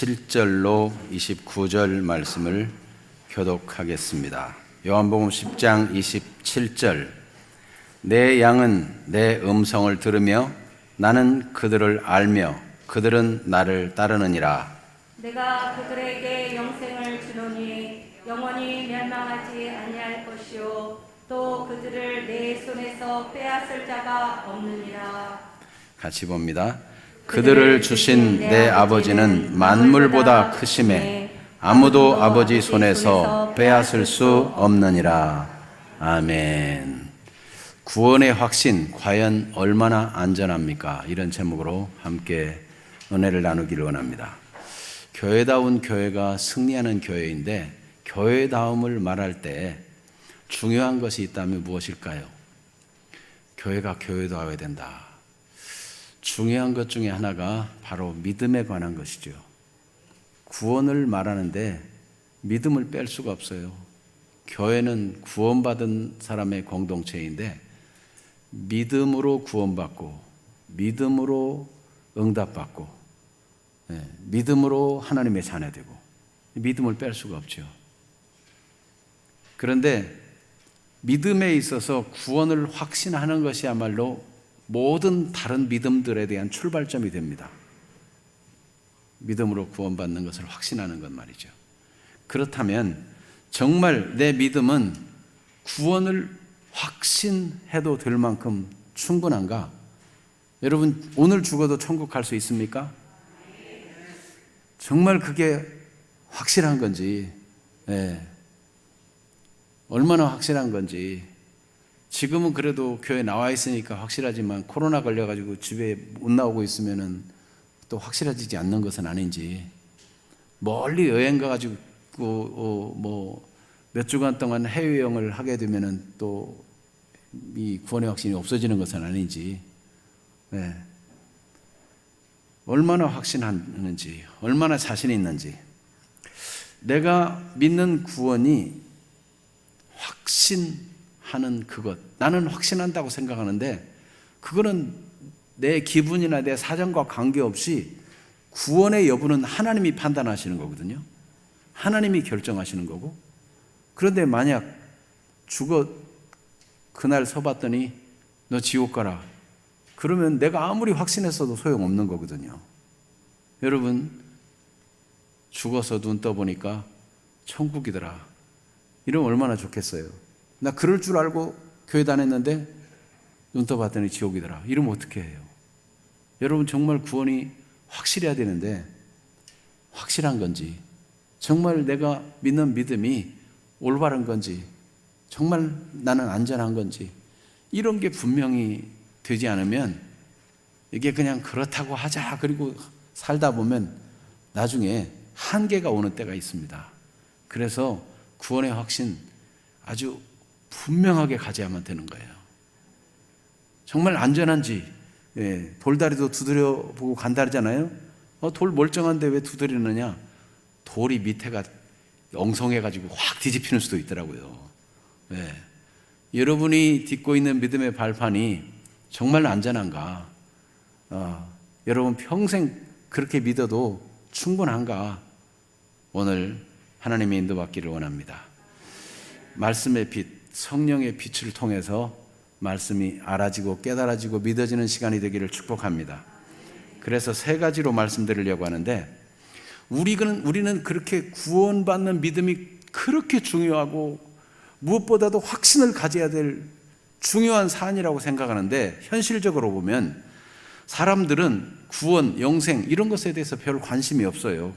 27절로 29절 말씀을 교독하겠습니다. 요한복음 10장 27절. 내 양은 내 음성을 들으며 나는 그들을 알며 그들은 나를 따르느니라. 내가 그들에게 영생을 주노니 영원히 멸망하지 아니할 것이요 또 그들을 내 손에서 빼앗을 자가 없느니라. 같이 봅니다. 그들을 주신 내 아버지는 만물보다 크심에 아무도 아버지 손에서 빼앗을 수 없느니라. 아멘. 구원의 확신, 과연 얼마나 안전합니까? 이런 제목으로 함께 은혜를 나누기를 원합니다. 교회다운 교회가 승리하는 교회인데, 교회다움을 말할 때 중요한 것이 있다면 무엇일까요? 교회가 교회다워야 된다. 중요한 것 중에 하나가 바로 믿음에 관한 것이죠. 구원을 말하는데 믿음을 뺄 수가 없어요. 교회는 구원받은 사람의 공동체인데, 믿음으로 구원받고 믿음으로 응답받고 믿음으로 하나님의 자녀되고, 믿음을 뺄 수가 없죠. 그런데 믿음에 있어서 구원을 확신하는 것이야말로 모든 다른 믿음들에 대한 출발점이 됩니다. 믿음으로 구원받는 것을 확신하는 것 말이죠. 그렇다면 정말 내 믿음은 구원을 확신해도 될 만큼 충분한가? 여러분, 오늘 죽어도 천국 갈 수 있습니까? 정말 그게 확실한 건지, 얼마나 확실한 건지. 지금은 그래도 교회 나와 있으니까 확실하지만, 코로나 걸려가지고 집에 못 나오고 있으면은 또 확실해지지 않는 것은 아닌지, 멀리 여행 가가지고 몇 주간 동안 해외여행을 하게 되면은 또 이 구원의 확신이 없어지는 것은 아닌지, 얼마나 확신하는지, 얼마나 자신이 있는지. 내가 믿는 구원이 확신하는 그것, 나는 확신한다고 생각하는데, 그거는 내 기분이나 내 사정과 관계없이 구원의 여부는 하나님이 판단하시는 거거든요. 하나님이 결정하시는 거고. 그런데 만약 죽어 그날 서봤더니 너 지옥 가라, 그러면 내가 아무리 확신했어도 소용없는 거거든요. 여러분, 죽어서 눈 떠보니까 천국이더라, 이러면 얼마나 좋겠어요. 나 그럴 줄 알고 교회 다녔는데 눈 떠봤더니 지옥이더라, 이러면 어떻게 해요? 여러분, 정말 구원이 확실해야 되는데, 확실한 건지, 정말 내가 믿는 믿음이 올바른 건지, 정말 나는 안전한 건지, 이런 게 분명히 되지 않으면 이게 그냥 그렇다고 하자 그리고 살다 보면 나중에 한계가 오는 때가 있습니다. 그래서 구원의 확신 아주 분명하게 가져야만 되는 거예요. 정말 안전한지, 돌다리도 두드려 보고 간다잖아요. 돌 멀쩡한데 왜 두드리느냐? 돌이 밑에가 엉성해가지고 확 뒤집히는 수도 있더라고요. 여러분이 딛고 있는 믿음의 발판이 정말 안전한가? 여러분 평생 그렇게 믿어도 충분한가? 오늘 하나님의 인도받기를 원합니다. 말씀의 빛, 성령의 빛을 통해서 말씀이 알아지고 깨달아지고 믿어지는 시간이 되기를 축복합니다. 그래서 세 가지로 말씀드리려고 하는데, 우리는 그렇게 구원받는 믿음이 그렇게 중요하고 무엇보다도 확신을 가져야 될 중요한 사안이라고 생각하는데, 현실적으로 보면 사람들은 구원, 영생 이런 것에 대해서 별 관심이 없어요.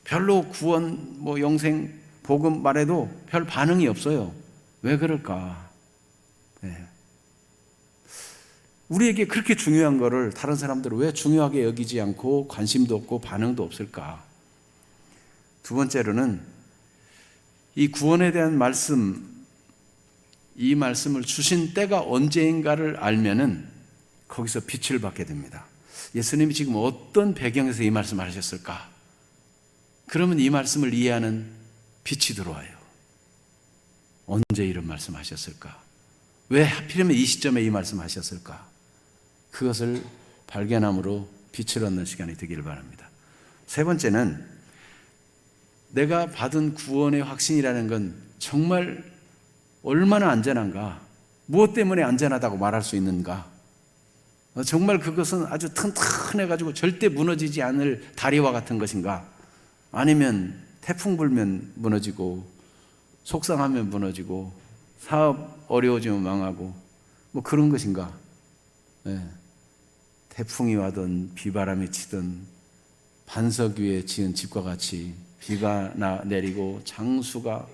별로 구원, 영생, 복음 말해도 별 반응이 없어요. 왜 그럴까? 우리에게 그렇게 중요한 거를 다른 사람들은 왜 중요하게 여기지 않고 관심도 없고 반응도 없을까? 두 번째로는 이 구원에 대한 말씀, 이 말씀을 주신 때가 언제인가를 알면은 거기서 빛을 받게 됩니다. 예수님이 지금 어떤 배경에서 이 말씀을 하셨을까? 그러면 이 말씀을 이해하는 빛이 들어와요. 언제 이런 말씀 하셨을까? 왜 하필이면 이 시점에 이 말씀 하셨을까? 그것을 발견함으로 빛을 얻는 시간이 되기를 바랍니다. 세 번째는 내가 받은 구원의 확신이라는 건 정말 얼마나 안전한가, 무엇 때문에 안전하다고 말할 수 있는가, 정말 그것은 아주 튼튼해가지고 절대 무너지지 않을 다리와 같은 것인가, 아니면 태풍 불면 무너지고 속상하면 무너지고 사업 어려워지면 망하고 뭐 그런 것인가. 태풍이 와든 비바람이 치든 반석 위에 지은 집과 같이 비가 내리고 장수가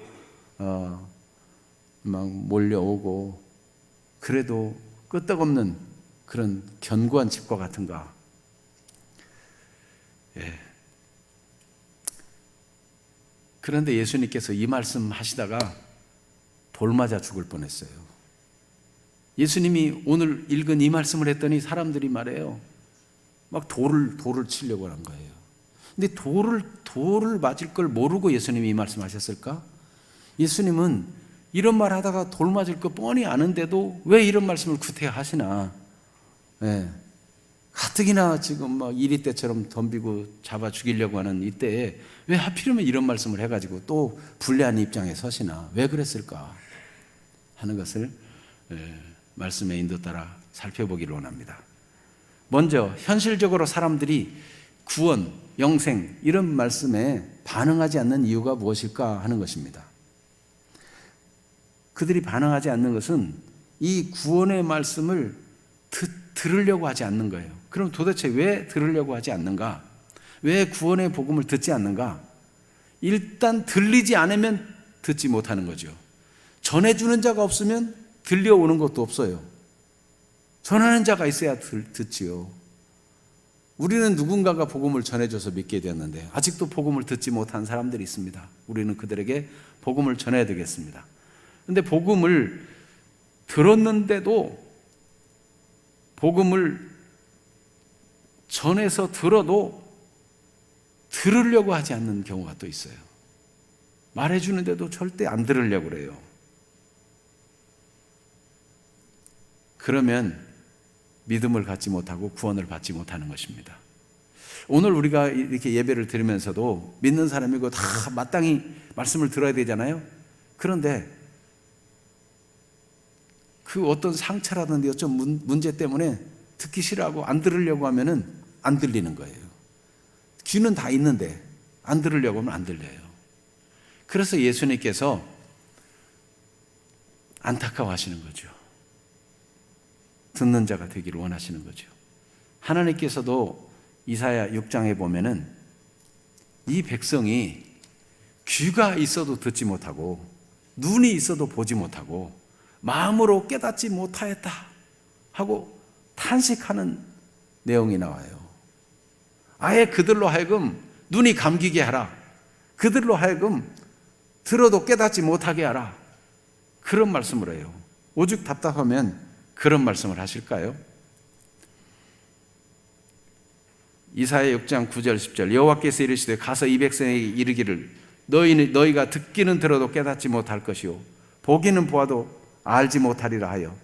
막 몰려오고 그래도 끄떡없는 그런 견고한 집과 같은가. 그런데 예수님께서 이 말씀 하시다가 돌 맞아 죽을 뻔했어요. 예수님이 오늘 읽은 이 말씀을 했더니 사람들이 말해요. 막 돌을 치려고 한 거예요. 근데 돌을 맞을 걸 모르고 예수님이 이 말씀 하셨을까? 예수님은 이런 말 하다가 돌 맞을 거 뻔히 아는데도 왜 이런 말씀을 구태여 하시나? 가뜩이나 지금 막 이리 때처럼 덤비고 잡아 죽이려고 하는 이때에 왜 하필이면 이런 말씀을 해가지고 또 불리한 입장에 서시나? 왜 그랬을까? 하는 것을 말씀의 인도 따라 살펴보기를 원합니다. 먼저 현실적으로 사람들이 구원, 영생 이런 말씀에 반응하지 않는 이유가 무엇일까 하는 것입니다. 그들이 반응하지 않는 것은 이 구원의 말씀을 들으려고 하지 않는 거예요. 그럼 도대체 왜 들으려고 하지 않는가? 왜 구원의 복음을 듣지 않는가? 일단 들리지 않으면 듣지 못하는 거죠. 전해주는 자가 없으면 들려오는 것도 없어요. 전하는 자가 있어야 듣지요. 우리는 누군가가 복음을 전해줘서 믿게 되었는데 아직도 복음을 듣지 못한 사람들이 있습니다. 우리는 그들에게 복음을 전해야 되겠습니다. 그런데 복음을 들었는데도 복음을 전해서 들어도 들으려고 하지 않는 경우가 또 있어요. 말해주는데도 절대 안 들으려고 그래요. 그러면 믿음을 갖지 못하고 구원을 받지 못하는 것입니다. 오늘 우리가 이렇게 예배를 드리면서도 믿는 사람이고 다 마땅히 말씀을 들어야 되잖아요. 그런데 그 어떤 상처라든지 어떤 문제 때문에 듣기 싫어하고 안 들으려고 하면은 안 들리는 거예요. 귀는 다 있는데 안 들으려고 하면 안 들려요. 그래서 예수님께서 안타까워하시는 거죠. 듣는 자가 되기를 원하시는 거죠. 하나님께서도 이사야 6장에 보면은 이 백성이 귀가 있어도 듣지 못하고 눈이 있어도 보지 못하고 마음으로 깨닫지 못하였다 하고 탄식하는 내용이 나와요. 아예 그들로 하여금 눈이 감기게 하라. 그들로 하여금 들어도 깨닫지 못하게 하라. 그런 말씀을 해요. 오죽 답답하면 그런 말씀을 하실까요? 이사야 6장 9절 10절 여호와께서 이르시되 가서 이 백성에게 이르기를 너희가 듣기는 들어도 깨닫지 못할 것이요 보기는 보아도 알지 못하리라 하여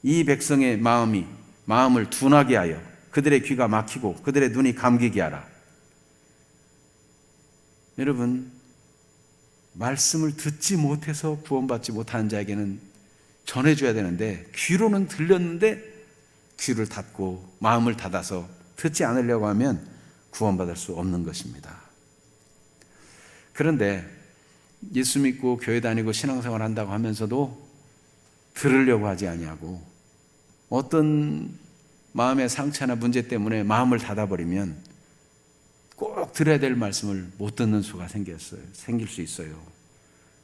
이 백성의 마음을 둔하게 하여 그들의 귀가 막히고 그들의 눈이 감기게 하라. 여러분, 말씀을 듣지 못해서 구원받지 못하는 자에게는 전해줘야 되는데 귀로는 들렸는데 귀를 닫고 마음을 닫아서 듣지 않으려고 하면 구원받을 수 없는 것입니다. 그런데 예수 믿고 교회 다니고 신앙생활 한다고 하면서도 들으려고 하지 아니하고 어떤 마음의 상처나 문제 때문에 마음을 닫아버리면 꼭 들어야 될 말씀을 못 듣는 수가 생길 수 있어요.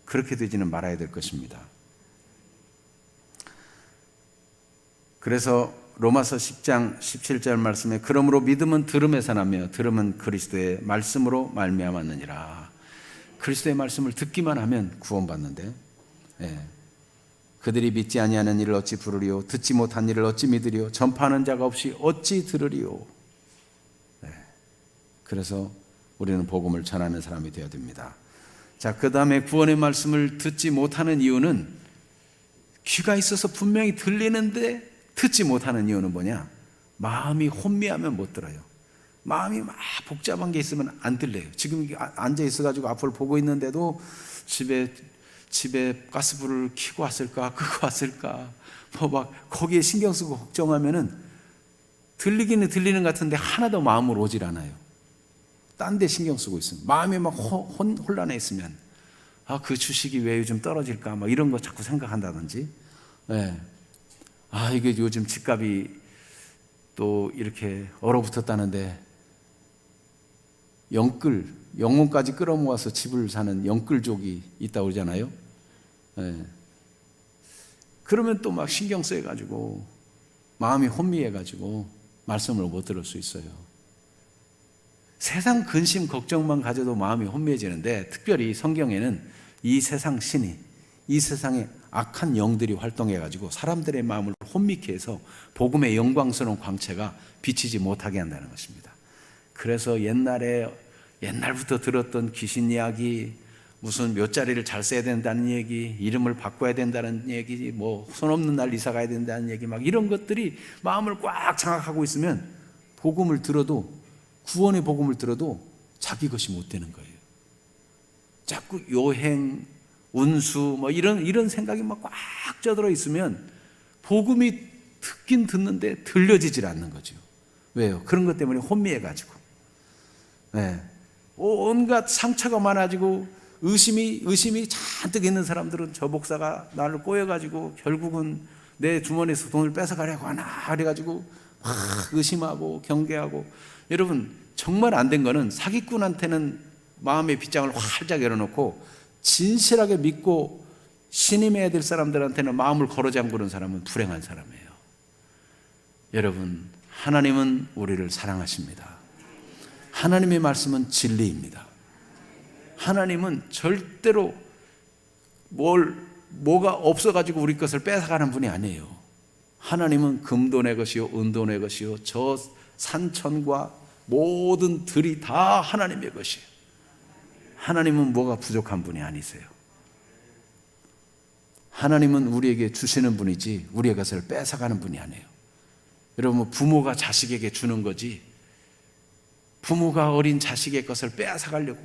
그렇게 되지는 말아야 될 것입니다. 그래서 로마서 10장 17절 말씀에 그러므로 믿음은 들음에서 나며 들음은 그리스도의 말씀으로 말미암았느니라. 그리스도의 말씀을 듣기만 하면 구원받는데 그들이 믿지 아니하는 일을 어찌 부르리요 듣지 못한 일을 어찌 믿으리요 전파하는 자가 없이 어찌 들으리요. 그래서 우리는 복음을 전하는 사람이 되어야 됩니다. 자, 그 다음에 구원의 말씀을 듣지 못하는 이유는 귀가 있어서 분명히 들리는데 듣지 못하는 이유는 뭐냐? 마음이 혼미하면 못 들어요. 마음이 막 복잡한 게 있으면 안 들려요. 지금 앉아 있어가지고 앞을 보고 있는데도 집에 가스불을 켜고 왔을까, 끄고 왔을까, 뭐 막 거기에 신경 쓰고 걱정하면은 들리기는 들리는 것 같은데 하나도 마음으로 오질 않아요. 딴 데 신경 쓰고 있으면, 마음이 막 혼란해 있으면, 그 주식이 왜 요즘 떨어질까, 막 이런 거 자꾸 생각한다든지, 네. 이게 요즘 집값이 또 이렇게 얼어붙었다는데 영혼까지 끌어모아서 집을 사는 영끌족이 있다고 그러잖아요. 네. 그러면 또 막 신경 쓰여가지고 마음이 혼미해가지고 말씀을 못 들을 수 있어요. 세상 근심 걱정만 가져도 마음이 혼미해지는데, 특별히 성경에는 이 세상 신이, 이 세상에 악한 영들이 활동해가지고 사람들의 마음을 혼미케 해서 복음의 영광스러운 광채가 비치지 못하게 한다는 것입니다. 그래서 옛날부터 들었던 귀신 이야기, 무슨 묘자리를 잘 써야 된다는 얘기, 이름을 바꿔야 된다는 얘기, 뭐 손 없는 날 이사 가야 된다는 얘기, 막 이런 것들이 마음을 꽉 장악하고 있으면 복음을 들어도, 구원의 복음을 들어도 자기 것이 못 되는 거예요. 자꾸 요행, 운수, 뭐 이런 생각이 막 꽉 쪄들어 있으면 복음이 듣긴 듣는데 들려지질 않는 거죠. 왜요? 그런 것 때문에 혼미해가지고. 네. 온갖 상처가 많아지고 의심이 잔뜩 있는 사람들은 저 목사가 나를 꼬여가지고 결국은 내 주머니에서 돈을 뺏어가려고 하나 그래가지고 막 의심하고 경계하고. 여러분, 정말 안 된 거는 사기꾼한테는 마음의 빗장을 활짝 열어놓고 진실하게 믿고 신임해야 될 사람들한테는 마음을 걸어 잠그는 사람은 불행한 사람이에요. 여러분, 하나님은 우리를 사랑하십니다. 하나님의 말씀은 진리입니다. 하나님은 절대로 뭐가 없어가지고 우리 것을 뺏어가는 분이 아니에요. 하나님은 금도 내 것이요 은도 내 것이요 저 산천과 모든 들이 다 하나님의 것이에요. 하나님은 뭐가 부족한 분이 아니세요. 하나님은 우리에게 주시는 분이지 우리의 것을 뺏어가는 분이 아니에요. 여러분, 부모가 자식에게 주는 거지 부모가 어린 자식의 것을 빼앗아가려고.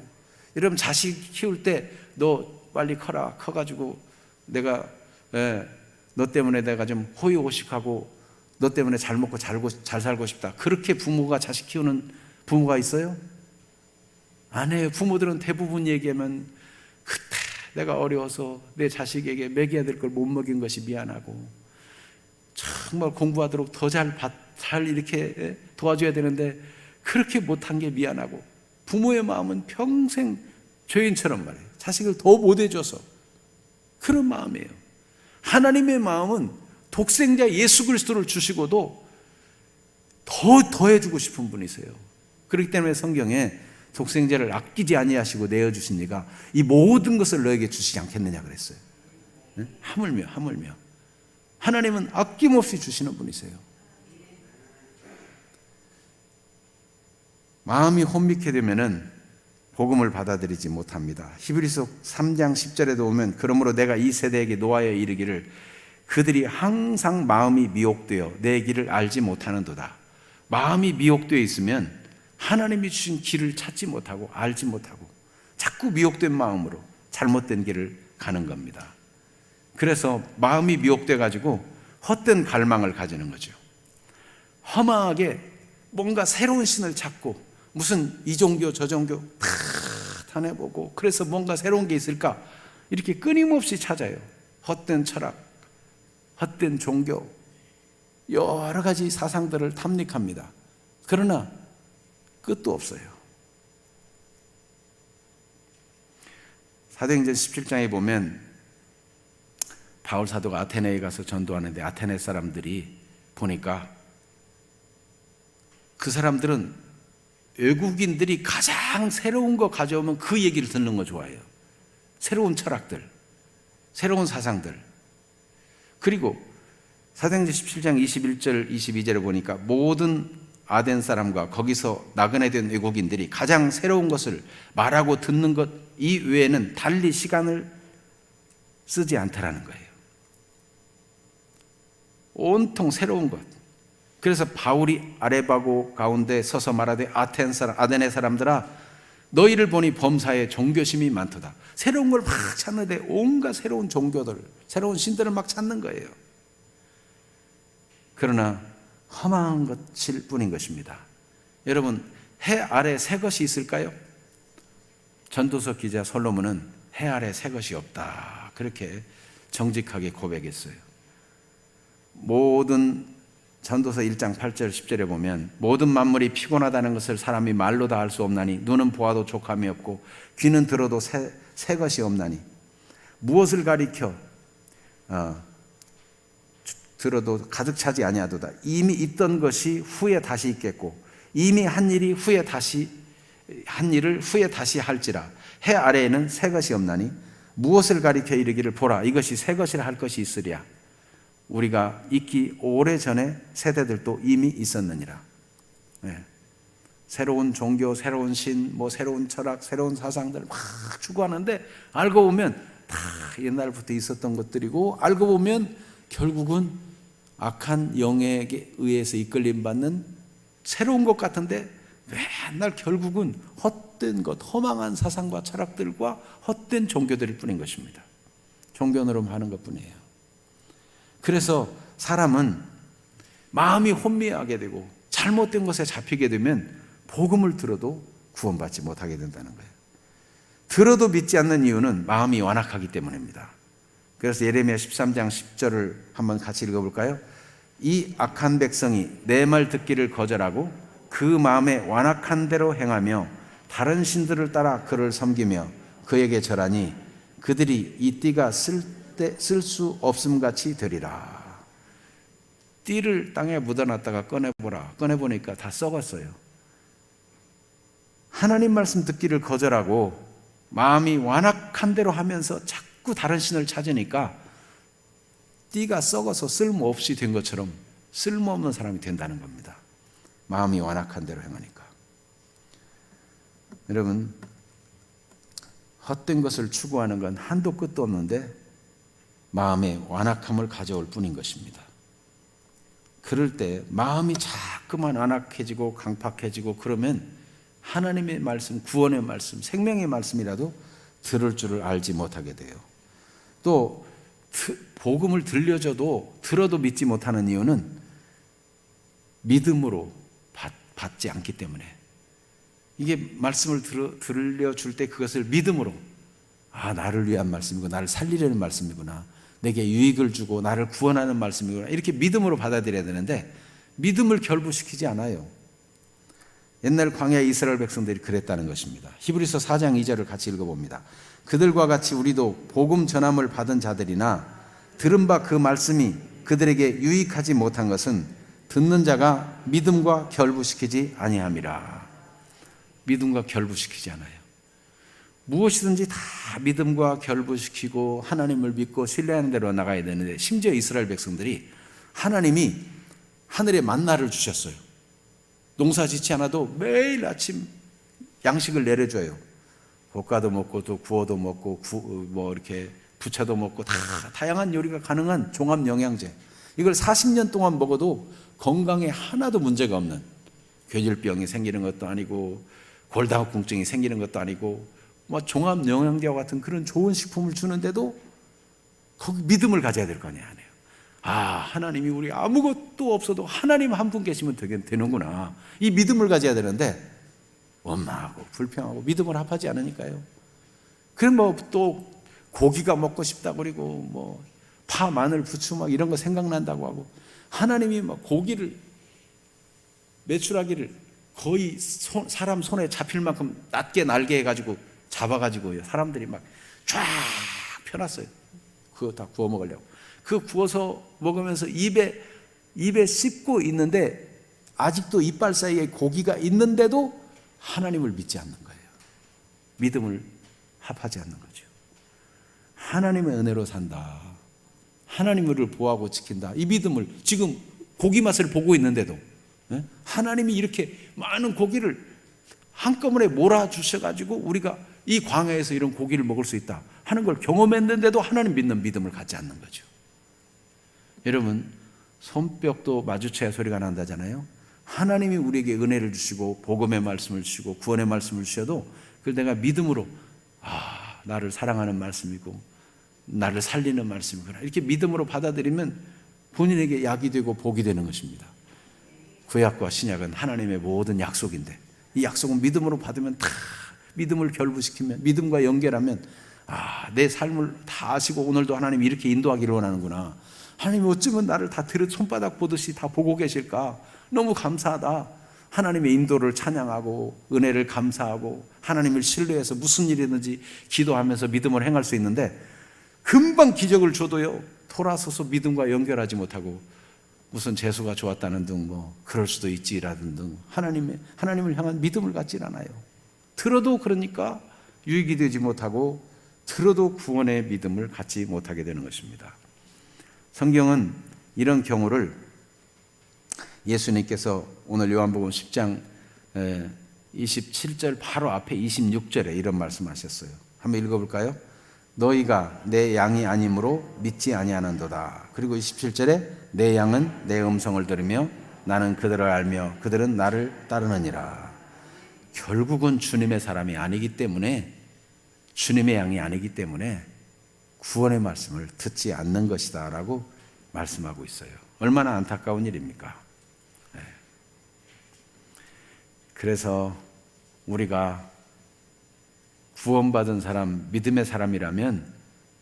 여러분, 자식 키울 때 너 빨리 커라, 커가지고 내가 너 때문에 내가 좀 호의호식하고 너 때문에 잘 먹고 잘 살고 싶다, 그렇게 부모가 자식 키우는 부모가 있어요? 안 해요. 부모들은 대부분 얘기하면 그때 내가 어려워서 내 자식에게 먹여야 될 걸 못 먹인 것이 미안하고 정말 공부하도록 더 잘 이렇게 도와줘야 되는데 그렇게 못한 게 미안하고. 부모의 마음은 평생 죄인처럼 말해요. 자식을 더 못해줘서 그런 마음이에요. 하나님의 마음은 독생자 예수 그리스도를 주시고도 더 해주고 싶은 분이세요. 그렇기 때문에 성경에 독생자를 아끼지 아니하시고 내어주신 이가 이 모든 것을 너에게 주시지 않겠느냐 그랬어요. 하물며 하나님은 아낌없이 주시는 분이세요. 마음이 혼미케 되면은 복음을 받아들이지 못합니다. 히브리서 3장 10절에도 보면, 그러므로 내가 이 세대에게 노하여 이르기를 그들이 항상 마음이 미혹되어 내 길을 알지 못하는도다. 마음이 미혹되어 있으면 하나님이 주신 길을 찾지 못하고 알지 못하고 자꾸 미혹된 마음으로 잘못된 길을 가는 겁니다. 그래서 마음이 미혹돼 가지고 헛된 갈망을 가지는 거죠. 허망하게 뭔가 새로운 신을 찾고 무슨 이 종교 저 종교 다 다녀보고, 그래서 뭔가 새로운 게 있을까 이렇게 끊임없이 찾아요. 헛된 철학, 헛된 종교, 여러 가지 사상들을 탐닉합니다. 그러나 끝도 없어요. 사도행전 17장에 보면 바울 사도가 아테네에 가서 전도하는데 아테네 사람들이 보니까 그 사람들은 외국인들이 가장 새로운 거 가져오면 그 얘기를 듣는 거 좋아해요. 새로운 철학들, 새로운 사상들. 그리고 사도행전 17장 21절 22절을 보니까 모든 아덴 사람과 거기서 나그네 된 외국인들이 가장 새로운 것을 말하고 듣는 것 이외에는 달리 시간을 쓰지 않더라는 거예요. 온통 새로운 것. 그래서 바울이 아레바고 가운데 서서 말하되 아덴의 사람들아, 너희를 보니 범사에 종교심이 많도다. 새로운 걸 막 찾는데 온갖 새로운 종교들, 새로운 신들을 막 찾는 거예요. 그러나 허망한 것일 뿐인 것입니다. 여러분, 해 아래 새 것이 있을까요? 전도서 기자 솔로몬은 해 아래 새 것이 없다, 그렇게 정직하게 고백했어요. 모든 전도서 1장 8절 10절에 보면 모든 만물이 피곤하다는 것을 사람이 말로 다 알 수 없나니 눈은 보아도 족함이 없고 귀는 들어도 새 것이 없나니 무엇을 가리켜 들어도 가득 차지 아니하도다. 이미 있던 것이 후에 다시 있겠고 이미 한 일을 후에 다시 할지라. 해 아래에는 새 것이 없나니 무엇을 가리켜 이르기를 보라 이것이 새 것이라 할 것이 있으랴. 우리가 있기 오래전에 세대들도 이미 있었느니라. 네. 새로운 종교, 새로운 신, 새로운 철학, 새로운 사상들 막 추구하는데 알고 보면 다 옛날부터 있었던 것들이고, 알고 보면 결국은 악한 영에게 의해서 이끌림 받는 새로운 것 같은데 맨날 결국은 헛된 것, 허망한 사상과 철학들과 헛된 종교들일 뿐인 것입니다. 종교 노름하는 것뿐이에요. 그래서 사람은 마음이 혼미하게 되고 잘못된 것에 잡히게 되면 복음을 들어도 구원받지 못하게 된다는 거예요. 들어도 믿지 않는 이유는 마음이 완악하기 때문입니다. 그래서 예레미야 13장 10절을 한번 같이 읽어볼까요? 이 악한 백성이 내 말 듣기를 거절하고 그 마음에 완악한 대로 행하며 다른 신들을 따라 그를 섬기며 그에게 절하니 그들이 이 띠가 쓸 수 없음 같이 되리라. 띠를 땅에 묻어놨다가 꺼내보라. 꺼내보니까 다 썩었어요. 하나님 말씀 듣기를 거절하고 마음이 완악한 대로 하면서 자꾸 다른 신을 찾으니까 띠가 썩어서 쓸모없이 된 것처럼 쓸모없는 사람이 된다는 겁니다. 마음이 완악한 대로 행하니까. 여러분, 헛된 것을 추구하는 건 한도 끝도 없는데 마음의 완악함을 가져올 뿐인 것입니다. 그럴 때 마음이 자꾸만 완악해지고 강팍해지고 그러면 하나님의 말씀, 구원의 말씀, 생명의 말씀이라도 들을 줄을 알지 못하게 돼요. 또 복음을 들려줘도 들어도 믿지 못하는 이유는 믿음으로 받지 않기 때문에. 이게 말씀을 들려줄 때 그것을 믿음으로, 나를 위한 말씀이고 나를 살리려는 말씀이구나, 내게 유익을 주고 나를 구원하는 말씀이구나, 이렇게 믿음으로 받아들여야 되는데 믿음을 결부시키지 않아요. 옛날 광야 이스라엘 백성들이 그랬다는 것입니다. 히브리서 4장 2절을 같이 읽어봅니다. 그들과 같이 우리도 복음 전함을 받은 자들이나 들은 바 그 말씀이 그들에게 유익하지 못한 것은 듣는 자가 믿음과 결부시키지 아니함이라. 믿음과 결부시키지 않아요. 무엇이든지 다 믿음과 결부시키고 하나님을 믿고 신뢰하는 대로 나가야 되는데, 심지어 이스라엘 백성들이 하나님이 하늘에 만나를 주셨어요. 농사 짓지 않아도 매일 아침 양식을 내려줘요. 볶아도 먹고 또 구워도 먹고 이렇게 부쳐도 먹고 다 다양한 요리가 가능한 종합 영양제. 이걸 40년 동안 먹어도 건강에 하나도 문제가 없는, 괴질병이 생기는 것도 아니고 골다공증이 생기는 것도 아니고 종합 영양제와 같은 그런 좋은 식품을 주는데도 거기 믿음을 가져야 될 거 아니에요. 하나님이 우리 아무것도 없어도 하나님 한 분 계시면 되는구나, 이 믿음을 가져야 되는데 원망하고 불평하고 믿음을 합하지 않으니까요. 그럼 또 고기가 먹고 싶다 그리고 파, 마늘, 부추 이런 거 생각난다고 하고, 하나님이 고기를 매출하기를 거의 사람 손에 잡힐 만큼 낮게 날개 해가지고 잡아가지고 사람들이 쫙 펴놨어요. 그거 다 구워 먹으려고. 그거 구워서 먹으면서 입에 씹고 있는데 아직도 이빨 사이에 고기가 있는데도 하나님을 믿지 않는 거예요. 믿음을 합하지 않는 거죠. 하나님의 은혜로 산다, 하나님을 보호하고 지킨다, 이 믿음을 지금 고기 맛을 보고 있는데도 하나님이 이렇게 많은 고기를 한꺼번에 몰아주셔가지고 우리가 이 광야에서 이런 고기를 먹을 수 있다 하는 걸 경험했는데도 하나님 믿는 믿음을 갖지 않는 거죠. 여러분, 손뼉도 마주쳐야 소리가 난다잖아요. 하나님이 우리에게 은혜를 주시고 복음의 말씀을 주시고 구원의 말씀을 주셔도 그걸 내가 믿음으로 나를 사랑하는 말씀이고 나를 살리는 말씀이구나 이렇게 믿음으로 받아들이면 본인에게 약이 되고 복이 되는 것입니다. 구약과 신약은 하나님의 모든 약속인데 이 약속은 믿음으로 받으면 다 믿음을 결부시키면 믿음과 연결하면 내 삶을 다 아시고 오늘도 하나님이 이렇게 인도하기를 원하는구나. 하나님이 어쩌면 나를 다 손바닥 보듯이 다 보고 계실까. 너무 감사하다. 하나님의 인도를 찬양하고 은혜를 감사하고 하나님을 신뢰해서 무슨 일이든지 기도하면서 믿음을 행할 수 있는데 금방 기적을 줘도요 돌아서서 믿음과 연결하지 못하고 무슨 재수가 좋았다는 등 그럴 수도 있지라든 등 하나님을 향한 믿음을 갖질 않아요. 들어도 그러니까 유익이 되지 못하고 들어도 구원의 믿음을 갖지 못하게 되는 것입니다. 성경은 이런 경우를 예수님께서 오늘 요한복음 10장 27절 바로 앞에 26절에 이런 말씀하셨어요. 한번 읽어볼까요? 너희가 내 양이 아니므로 믿지 아니하는도다. 그리고 27절에 내 양은 내 음성을 들으며 나는 그들을 알며 그들은 나를 따르느니라. 결국은 주님의 사람이 아니기 때문에 주님의 양이 아니기 때문에 구원의 말씀을 듣지 않는 것이다 라고 말씀하고 있어요. 얼마나 안타까운 일입니까? 그래서 우리가 구원받은 사람, 믿음의 사람이라면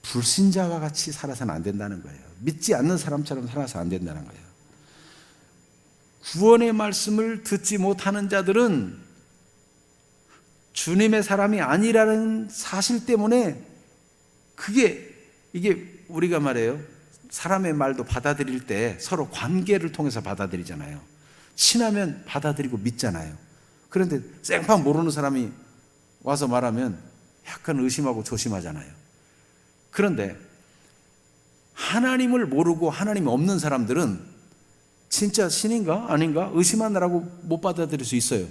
불신자와 같이 살아서는 안 된다는 거예요. 믿지 않는 사람처럼 살아서 안 된다는 거예요. 구원의 말씀을 듣지 못하는 자들은 주님의 사람이 아니라는 사실 때문에 이게 우리가 말해요. 사람의 말도 받아들일 때 서로 관계를 통해서 받아들이잖아요. 친하면 받아들이고 믿잖아요. 그런데 생판 모르는 사람이 와서 말하면 약간 의심하고 조심하잖아요. 그런데 하나님을 모르고 하나님이 없는 사람들은 진짜 신인가 아닌가 의심하느라고 못 받아들일 수 있어요.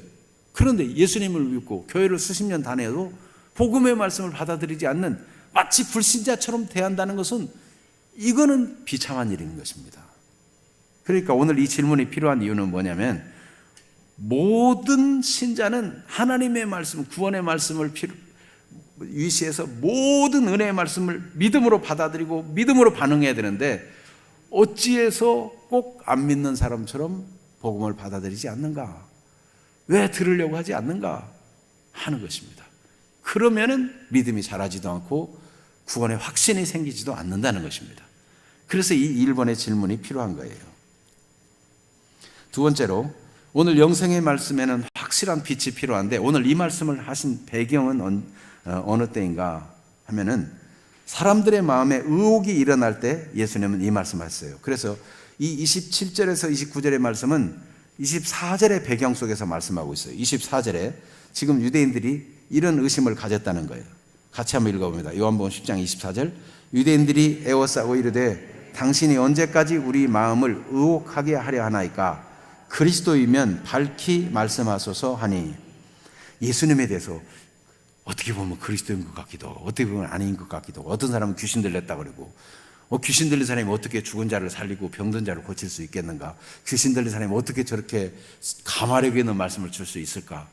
그런데 예수님을 믿고 교회를 수십 년 다녀도 복음의 말씀을 받아들이지 않는 마치 불신자처럼 대한다는 것은 이거는 비참한 일인 것입니다. 그러니까 오늘 이 질문이 필요한 이유는 뭐냐면 모든 신자는 하나님의 말씀, 구원의 말씀을 위시해서 모든 은혜의 말씀을 믿음으로 받아들이고 믿음으로 반응해야 되는데 어찌해서 꼭 안 믿는 사람처럼 복음을 받아들이지 않는가? 왜 들으려고 하지 않는가? 하는 것입니다. 그러면은 믿음이 자라지도 않고 구원의 확신이 생기지도 않는다는 것입니다. 그래서 이 1번의 질문이 필요한 거예요. 두 번째로 오늘 영생의 말씀에는 확실한 빛이 필요한데 오늘 이 말씀을 하신 배경은 어느 때인가 하면은 사람들의 마음에 의혹이 일어날 때 예수님은 이 말씀하셨어요. 그래서 이 27절에서 29절의 말씀은 24절의 배경 속에서 말씀하고 있어요. 24절에 지금 유대인들이 이런 의심을 가졌다는 거예요. 같이 한번 읽어봅니다. 요한복음 10장 24절 유대인들이 애워싸고 이르되 당신이 언제까지 우리 마음을 의혹하게 하려 하나이까 그리스도이면 밝히 말씀하소서 하니 예수님에 대해서 어떻게 보면 그리스도인 것 같기도 하고 어떻게 보면 아닌 것 같기도 하고 어떤 사람은 귀신 들렸다 그러고 귀신 들린 사람이 어떻게 죽은 자를 살리고 병든 자를 고칠 수 있겠는가? 귀신 들린 사람이 어떻게 저렇게 가마력에 있는 말씀을 줄 수 있을까?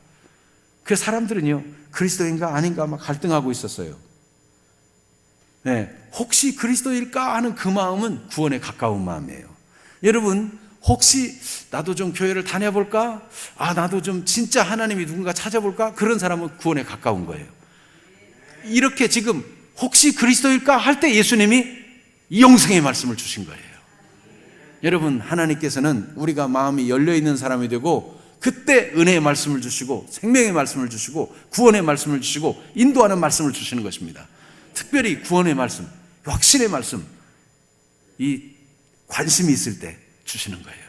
그 사람들은요 그리스도인가 아닌가 막 갈등하고 있었어요. 네, 혹시 그리스도일까 하는 그 마음은 구원에 가까운 마음이에요. 여러분 혹시 나도 좀 교회를 다녀볼까? 나도 좀 진짜 하나님이 누군가 찾아볼까? 그런 사람은 구원에 가까운 거예요. 이렇게 지금 혹시 그리스도일까 할 때 예수님이 영생의 말씀을 주신 거예요. 여러분 하나님께서는 우리가 마음이 열려있는 사람이 되고 그때 은혜의 말씀을 주시고 생명의 말씀을 주시고 구원의 말씀을 주시고 인도하는 말씀을 주시는 것입니다. 특별히 구원의 말씀, 확신의 말씀, 이 관심이 있을 때 주시는 거예요.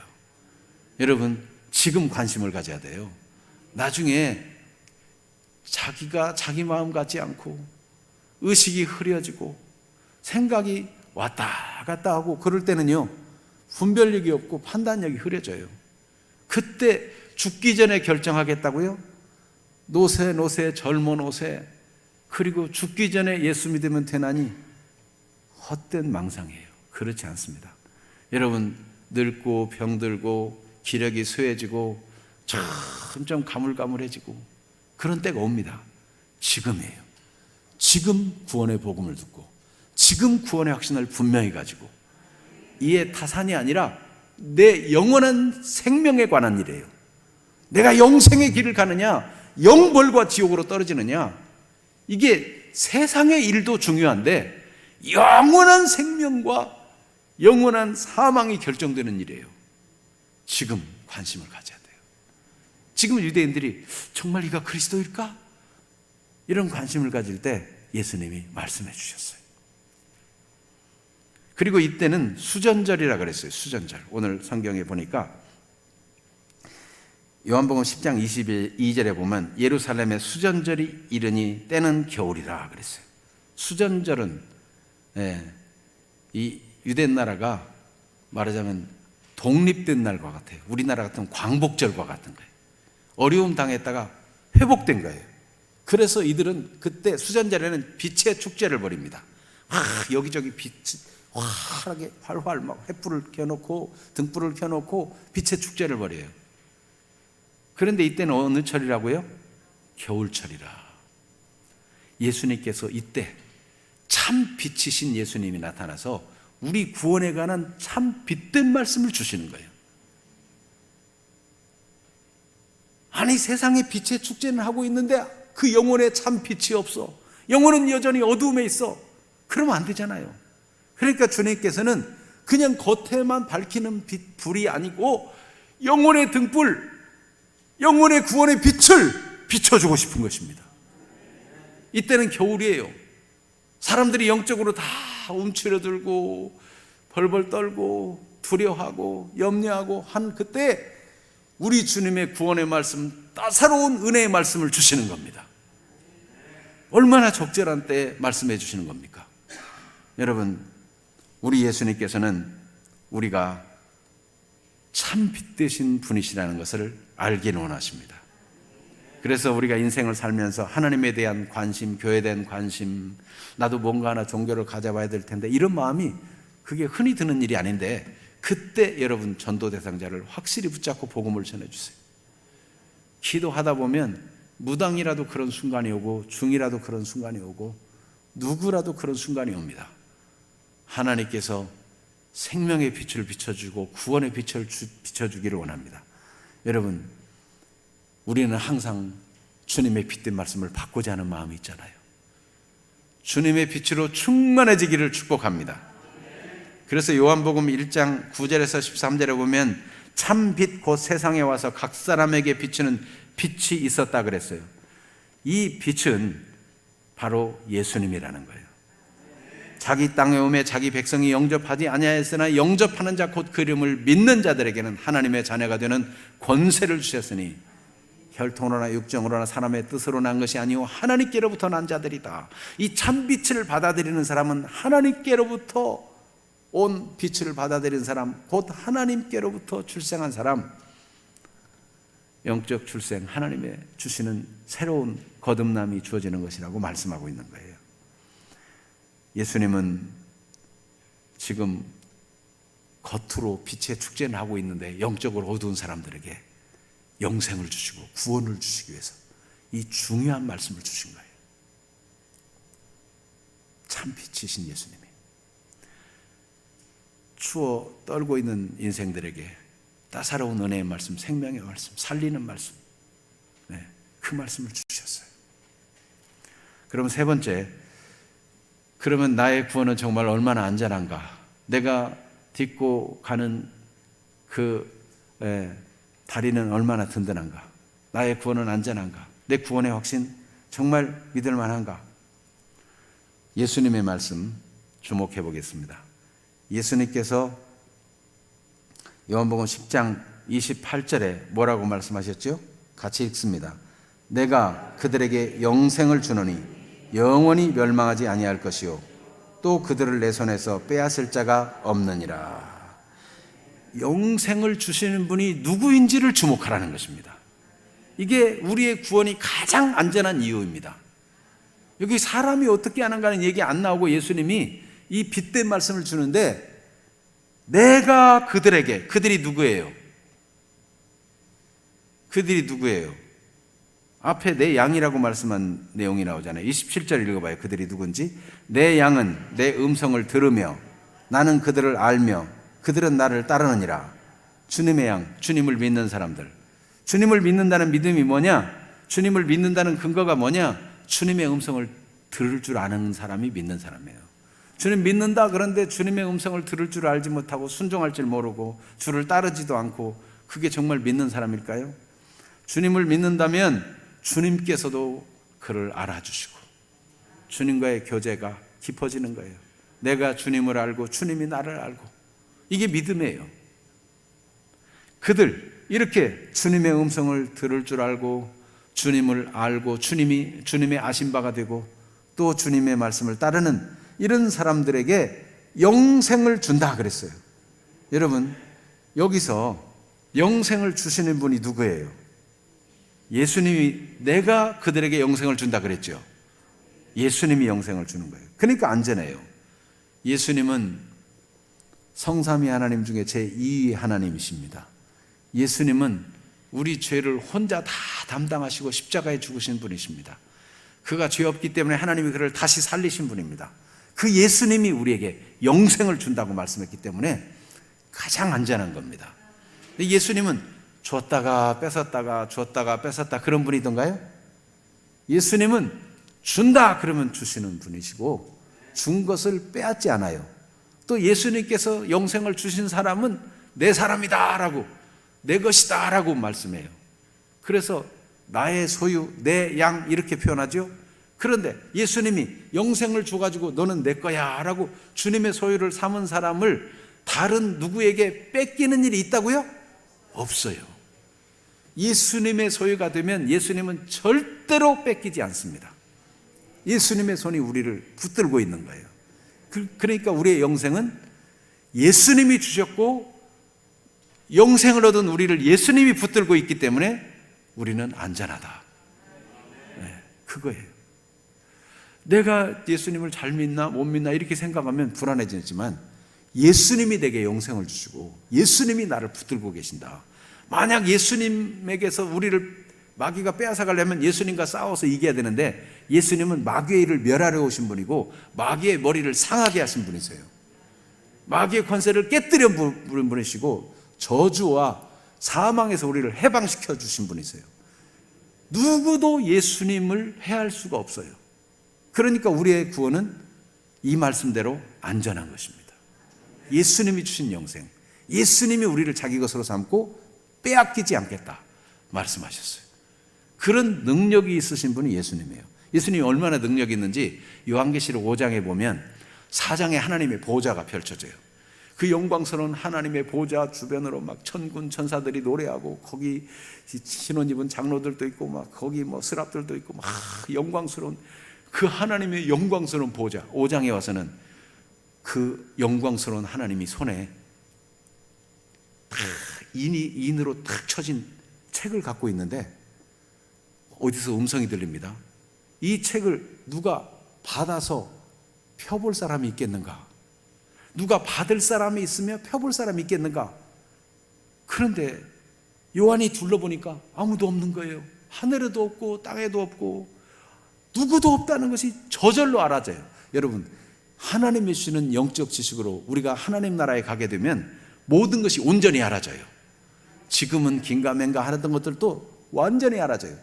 여러분 지금 관심을 가져야 돼요. 나중에 자기가 자기 마음 같지 않고 의식이 흐려지고 생각이 왔다 갔다 하고 그럴 때는요 분별력이 없고 판단력이 흐려져요. 그때 죽기 전에 결정하겠다고요? 노새 젊은 노새 그리고 죽기 전에 예수 믿으면 되나니 헛된 망상이에요. 그렇지 않습니다. 여러분 늙고 병들고 기력이 쇠해지고 점점 가물가물해지고 그런 때가 옵니다. 지금이에요. 지금 구원의 복음을 듣고 지금 구원의 확신을 분명히 가지고, 이에 타산이 아니라 내 영원한 생명에 관한 일이에요. 내가 영생의 길을 가느냐 영벌과 지옥으로 떨어지느냐, 이게 세상의 일도 중요한데 영원한 생명과 영원한 사망이 결정되는 일이에요. 지금 관심을 가져야 돼요. 지금 유대인들이 정말 이가 그리스도일까? 이런 관심을 가질 때 예수님이 말씀해 주셨어요. 그리고 이때는 수전절이라 그랬어요. 수전절. 오늘 성경에 보니까 요한복음 10장 22절에 보면 예루살렘의 수전절이 이르니 때는 겨울이라 그랬어요. 수전절은 이 유대 나라가 말하자면 독립된 날과 같아요. 우리나라 같은 광복절과 같은 거예요. 어려움 당했다가 회복된 거예요. 그래서 이들은 그때 수전절에는 빛의 축제를 벌입니다. 여기저기 빛이 환하게 활활 막 횃불을 켜놓고 등불을 켜놓고 빛의 축제를 벌여요. 그런데 이때는 어느 철이라고요? 겨울철이라. 예수님께서 이때 참 빛이신 예수님이 나타나서 우리 구원에 관한 참 빛된 말씀을 주시는 거예요. 아니, 세상에 빛의 축제는 하고 있는데 그 영혼에 참 빛이 없어. 영혼은 여전히 어두움에 있어. 그러면 안 되잖아요. 그러니까 주님께서는 그냥 겉에만 밝히는 불이 아니고 영혼의 등불, 영혼의 구원의 빛을 비춰주고 싶은 것입니다. 이때는 겨울이에요. 사람들이 영적으로 다 움츠러들고 벌벌 떨고 두려워하고 염려하고 한 그때 우리 주님의 구원의 말씀, 따사로운 은혜의 말씀을 주시는 겁니다. 얼마나 적절한 때에 말씀해 주시는 겁니까? 여러분, 우리 예수님께서는 우리가 참 빛되신 분이시라는 것을 알기는 원하십니다. 그래서 우리가 인생을 살면서 하나님에 대한 관심, 교회에 대한 관심, 나도 뭔가 하나 종교를 가져봐야 될 텐데, 이런 마음이 그게 흔히 드는 일이 아닌데, 그때 여러분 전도 대상자를 확실히 붙잡고 복음을 전해주세요. 기도하다 보면 무당이라도 그런 순간이 오고 중이라도 그런 순간이 오고 누구라도 그런 순간이 옵니다. 하나님께서 생명의 빛을 비춰주고 구원의 빛을 비춰주기를 원합니다. 여러분, 우리는 항상 주님의 빛된 말씀을 받고자 하는 마음이 있잖아요. 주님의 빛으로 충만해지기를 축복합니다. 그래서 요한복음 1장 9절에서 13절에 보면 참 빛 곧 세상에 와서 각 사람에게 비추는 빛이 있었다 그랬어요. 이 빛은 바로 예수님이라는 거예요. 자기 땅에 오매 자기 백성이 영접하지 아니하였으나 영접하는 자 곧 그 이름을 믿는 자들에게는 하나님의 자녀가 되는 권세를 주셨으니 혈통으로나 육정으로나 사람의 뜻으로 난 것이 아니오 하나님께로부터 난 자들이다. 이 참 빛을 받아들이는 사람은 하나님께로부터 온 빛을 받아들인 사람, 곧 하나님께로부터 출생한 사람, 영적 출생, 하나님의 주시는 새로운 거듭남이 주어지는 것이라고 말씀하고 있는 거예요. 예수님은 지금 겉으로 빛의 축제는 하고 있는데 영적으로 어두운 사람들에게 영생을 주시고 구원을 주시기 위해서 이 중요한 말씀을 주신 거예요. 참 빛이신 예수님이 추워 떨고 있는 인생들에게 따사로운 은혜의 말씀, 생명의 말씀, 살리는 말씀, 그 말씀을 주셨어요. 그럼 세 번째, 그러면 나의 구원은 정말 얼마나 안전한가? 내가 딛고 가는 그 다리는 얼마나 든든한가? 나의 구원은 안전한가? 내 구원의 확신 정말 믿을 만한가? 예수님의 말씀 주목해 보겠습니다. 예수님께서 요한복음 10장 28절에 뭐라고 말씀하셨죠? 같이 읽습니다. 내가 그들에게 영생을 주노니 영원히 멸망하지 아니할 것이요 또 그들을 내 손에서 빼앗을 자가 없느니라. 영생을 주시는 분이 누구인지를 주목하라는 것입니다. 이게 우리의 구원이 가장 안전한 이유입니다. 여기 사람이 어떻게 하는가는 얘기 안 나오고 예수님이 이 빛된 말씀을 주는데 내가 그들에게, 그들이 누구예요? 그들이 누구예요? 앞에 내 양이라고 말씀한 내용이 나오잖아요. 27절 읽어봐요. 그들이 누군지. 내 양은 내 음성을 들으며 나는 그들을 알며 그들은 나를 따르느니라. 주님의 양, 주님을 믿는 사람들. 주님을 믿는다는 믿음이 뭐냐? 주님을 믿는다는 근거가 뭐냐? 주님의 음성을 들을 줄 아는 사람이 믿는 사람이에요. 주님 믿는다, 그런데 주님의 음성을 들을 줄 알지 못하고 순종할 줄 모르고 주를 따르지도 않고, 그게 정말 믿는 사람일까요? 주님을 믿는다면 주님께서도 그를 알아주시고 주님과의 교제가 깊어지는 거예요. 내가 주님을 알고 주님이 나를 알고, 이게 믿음이에요. 그들 이렇게 주님의 음성을 들을 줄 알고 주님을 알고 주님의 아신 바가 되고 또 주님의 말씀을 따르는 이런 사람들에게 영생을 준다 그랬어요. 여러분, 여기서 영생을 주시는 분이 누구예요? 예수님이, 내가 그들에게 영생을 준다 그랬죠. 예수님이 영생을 주는 거예요. 그러니까 안전해요. 예수님은 성삼위 하나님 중에 제2위 하나님이십니다. 예수님은 우리 죄를 혼자 다 담당하시고 십자가에 죽으신 분이십니다. 그가 죄 없기 때문에 하나님이 그를 다시 살리신 분입니다. 그 예수님이 우리에게 영생을 준다고 말씀했기 때문에 가장 안전한 겁니다. 근데 예수님은 줬다가 뺏었다가 줬다가 뺏었다 그런 분이던가요? 예수님은 준다 그러면 주시는 분이시고 준 것을 빼앗지 않아요. 또 예수님께서 영생을 주신 사람은 내 사람이다 라고, 내 것이다 라고 말씀해요. 그래서 나의 소유, 내 양 이렇게 표현하죠. 그런데 예수님이 영생을 줘가지고 너는 내 거야 라고 주님의 소유를 삼은 사람을 다른 누구에게 뺏기는 일이 있다고요? 없어요. 예수님의 소유가 되면 예수님은 절대로 뺏기지 않습니다. 예수님의 손이 우리를 붙들고 있는 거예요. 그러니까 우리의 영생은 예수님이 주셨고 영생을 얻은 우리를 예수님이 붙들고 있기 때문에 우리는 안전하다. 네, 그거예요. 내가 예수님을 잘 믿나 못 믿나 이렇게 생각하면 불안해지지만 예수님이 내게 영생을 주시고 예수님이 나를 붙들고 계신다. 만약 예수님에게서 우리를 마귀가 빼앗아가려면 예수님과 싸워서 이겨야 되는데 예수님은 마귀의 일을 멸하려 오신 분이고 마귀의 머리를 상하게 하신 분이세요. 마귀의 권세를 깨뜨려 부른 분이시고 저주와 사망에서 우리를 해방시켜 주신 분이세요. 누구도 예수님을 해할 수가 없어요. 그러니까 우리의 구원은 이 말씀대로 안전한 것입니다. 예수님이 주신 영생, 예수님이 우리를 자기 것으로 삼고 빼앗기지 않겠다 말씀하셨어요. 그런 능력이 있으신 분이 예수님이에요. 예수님이 얼마나 능력이 있는지 요한계시록 5장에 보면 4장에 하나님의 보좌가 펼쳐져요. 그 영광스러운 하나님의 보좌 주변으로 막 천군 천사들이 노래하고 거기 신혼 입은 장로들도 있고 막 거기 뭐 스랍들도 있고 막 영광스러운 그 하나님의 영광스러운 보좌. 5장에 와서는 그 영광스러운 하나님이 손에 탁 인으로 탁 쳐진 책을 갖고 있는데 어디서 음성이 들립니다. 이 책을 누가 받아서 펴볼 사람이 있겠는가? 누가 받을 사람이 있으며 펴볼 사람이 있겠는가? 그런데 요한이 둘러보니까 아무도 없는 거예요. 하늘에도 없고 땅에도 없고 누구도 없다는 것이 저절로 알아져요. 여러분, 하나님이 주시는 영적 지식으로 우리가 하나님 나라에 가게 되면 모든 것이 온전히 알아져요. 지금은 긴가민가 하던 것들도 완전히 알아져요.